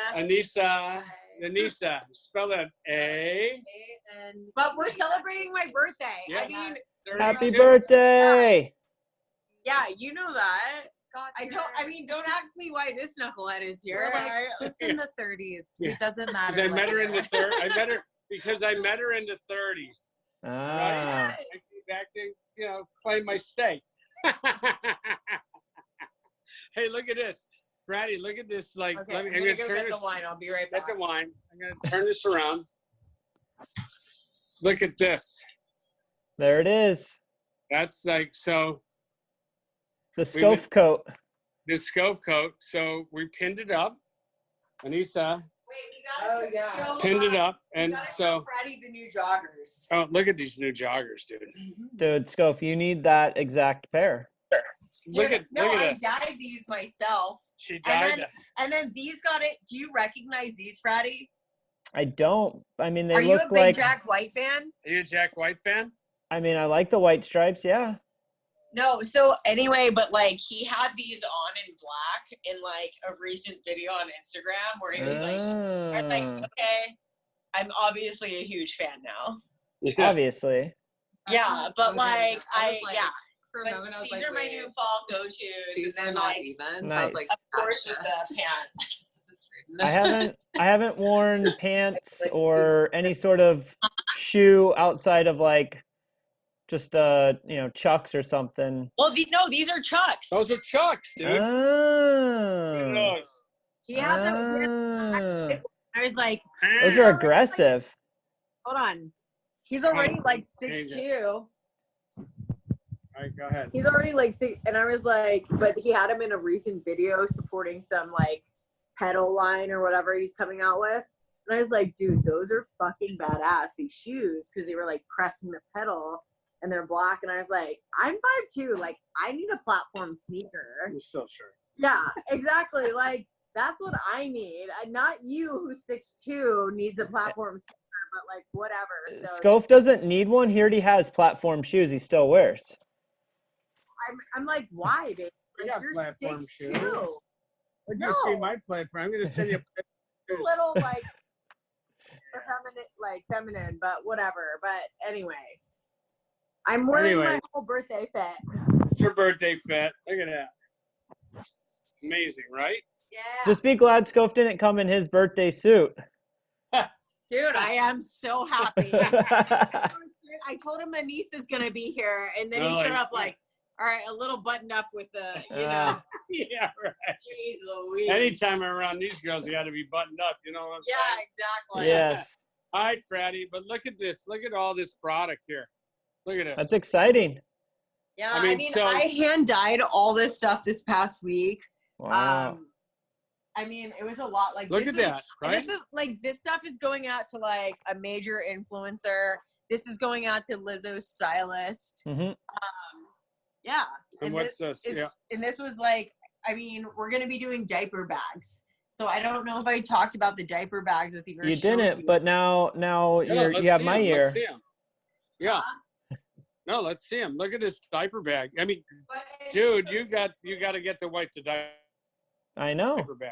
Anissa, spell that A. But we're celebrating my birthday. Yeah. I mean, Happy 32. birthday. yeah, you know that. Don't ask me why this knucklehead is here. We're like just in the 30s. Yeah. It doesn't matter. Because I met her in the what third. I met her in the 30s. Ah. I came back to claim my stake. Hey, look at this, Fratty. Look at this. Like, Okay, I'm I'm gonna gonna go turn get this. the wine. I'll be right Get back. the wine. I'm gonna turn this around. Look at this. There it is. That's like so. The We went- Scof coat. The Scof coat. So we pinned it up. Anissa Wait, we gotta show pinned it up, we and gotta so show Fratty the new joggers. oh, look at these new joggers, dude. Dude, Scof, you need that exact pair. Look at I this. dyed these myself. She And died. then, and then these got it. Do you recognize these, Fratty? I don't. I mean, they Are you look a big like. Jack White fan? Are you a Jack White fan? I mean, I like the white stripes. Yeah. No. So anyway, but like he had these on in black in like a recent video on Instagram where he was like, Ah, okay, I'm obviously a huge fan now. Yeah. obviously. Yeah, but like yeah. For a But moment, I was these like, are my wait, new fall go-tos. these are and, not like, even. So I Nice. was like, of course with gotcha. the pants. I haven't worn pants or any sort of shoe outside of like just Chucks or something. Well, no, these are Chucks. Those are Chucks, dude. Look at Oh. those. He had them. Ah. I was like, Those are aggressive. hold on. He's already like Change 6'2". All right, go ahead. He's already like 6, and I was like, but he had him in a recent video supporting some like pedal line or whatever he's coming out with. And I was like, dude, those are fucking badass, these shoes, because they were like pressing the pedal and they're black. And I was like, I'm 5'2", like I need a platform sneaker. I'm still sure. Yeah, exactly. Like that's what I need. Not you, who's 6'2", needs a platform sneaker, but like whatever. So Scof doesn't need one. He already has platform shoes he still wears. I'm like, why, babe? We Like, got you're platform 6'2". shoes. Look, No. you see my platform. I'm going to send you A little like feminine, but whatever. But anyway, I'm wearing my whole birthday fit. It's her birthday fit. Look at that. Amazing, right? Yeah. Just be glad Scof didn't come in his birthday suit. Dude, I am so happy. I told him my niece is gonna be here, and then he showed up like, all right, a little buttoned up with the, Yeah, right. Jeez Louise. Anytime I'm around these girls, you got to be buttoned up. You know what I'm saying? Yeah, exactly. Yes. All right, Fratty, but look at this. Look at all this product here. Look at this. That's exciting. Yeah, I mean, so- I hand dyed all this stuff this past week. Wow. I mean, it was a lot. Like, Look at that, right? This is like, this stuff is going out to like a major influencer. This is going out to Lizzo's stylist. Mm-hmm. Yeah. And what's this? Yeah. And this was like, I mean, we're going to be doing diaper bags. So I don't know if I talked about the diaper bags with you. You didn't, but now you have my ear. Let's see 'em. Yeah. No, let's see him. Look at this diaper bag. I mean, dude, you got to get the wife to diaper I know. bag.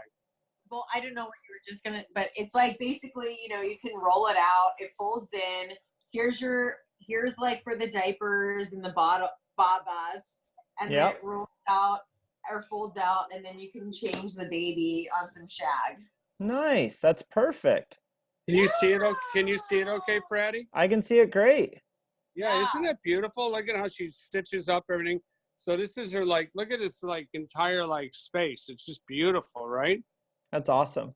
Well, I don't know what you were just going to, but it's like basically, you can roll it out. It folds in. Here's like for the diapers and the babas. And then it rolls out or folds out, and then you can change the baby on some shag. Nice. That's perfect. Can you see it? Can you see it okay, Fratty? I can see it great. Yeah, isn't it beautiful? Look at how she stitches up everything. So this is her, like, look at this, like, entire, like, space. It's just beautiful, right? That's awesome.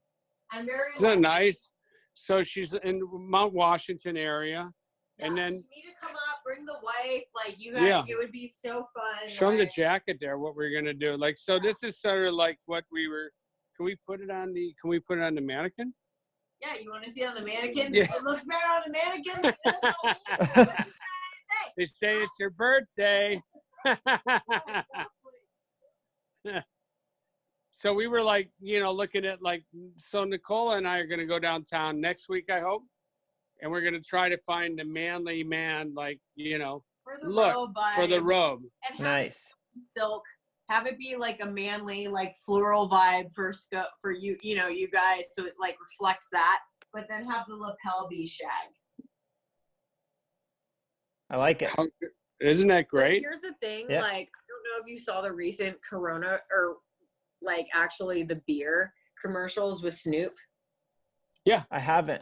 I'm very Isn't that nice? So she's in Mount Washington area. Yeah, and then you need to come up, bring the wife. Like, you guys, it would be so fun. Show them the jacket there, what we're going to do. Like, so this is sort of like what we were, can we put it on the mannequin? Yeah, you want to see it on the mannequin? Yeah. It looks better on the mannequin than it does on me. What you trying to say? They say it's your birthday. So we were like, looking at like, so Nicola and I are going to go downtown next week, I hope. And we're going to try to find a manly man, like, for the look robe, for the robe. And have Nice. it silk. Have it be like a manly, like floral vibe for you, you guys, so it like reflects that. But then have the lapel be shag. I like it. Isn't that great? But here's the thing, Yeah. like, I don't know if you saw the recent Corona or like actually the beer commercials with Snoop. Yeah, I haven't.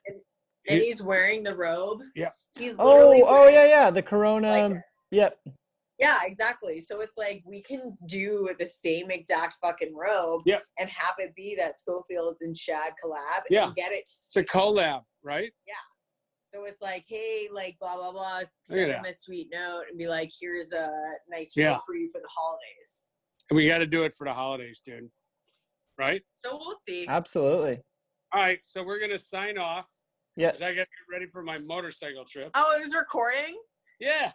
And he's wearing the robe. Yeah. He's literally yeah. The Corona. like this. Yep. Yeah, exactly. So it's like we can do the same exact fucking robe and have it be that Schofield's and Shag collab and get it. It's a collab, right? Yeah. So it's like, hey, like blah, blah, blah, send him a sweet note and be like, here's a nice robe for you for the holidays. And we got to do it for the holidays, dude. Right? So we'll see. Absolutely. All right. So we're going to sign off. Yes. I got to get ready for my motorcycle trip. Oh, it was recording? Yeah.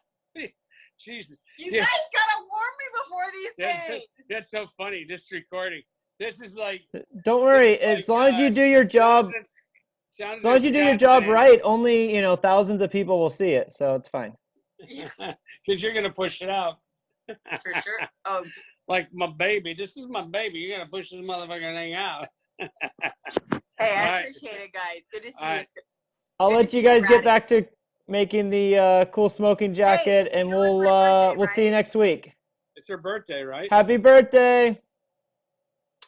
Jesus. You guys gotta warn me before these things. That's so funny. This recording. This is like. Don't worry. As long as you do your job. As long as you do your job right, only thousands of people will see it, so it's fine. Because you're gonna push it out. For sure. Oh. Like my baby. This is my baby. You're gonna push this motherfucking thing out. Hey, I appreciate it, guys. Good to see you. I'll let you guys get back to making the cool smoking jacket, and it was my birthday, we'll see you right? next week. It's her birthday, right? Happy birthday!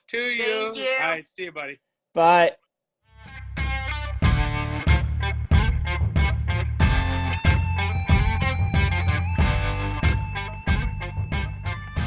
To you. Thank you. All right, see you, buddy. Bye.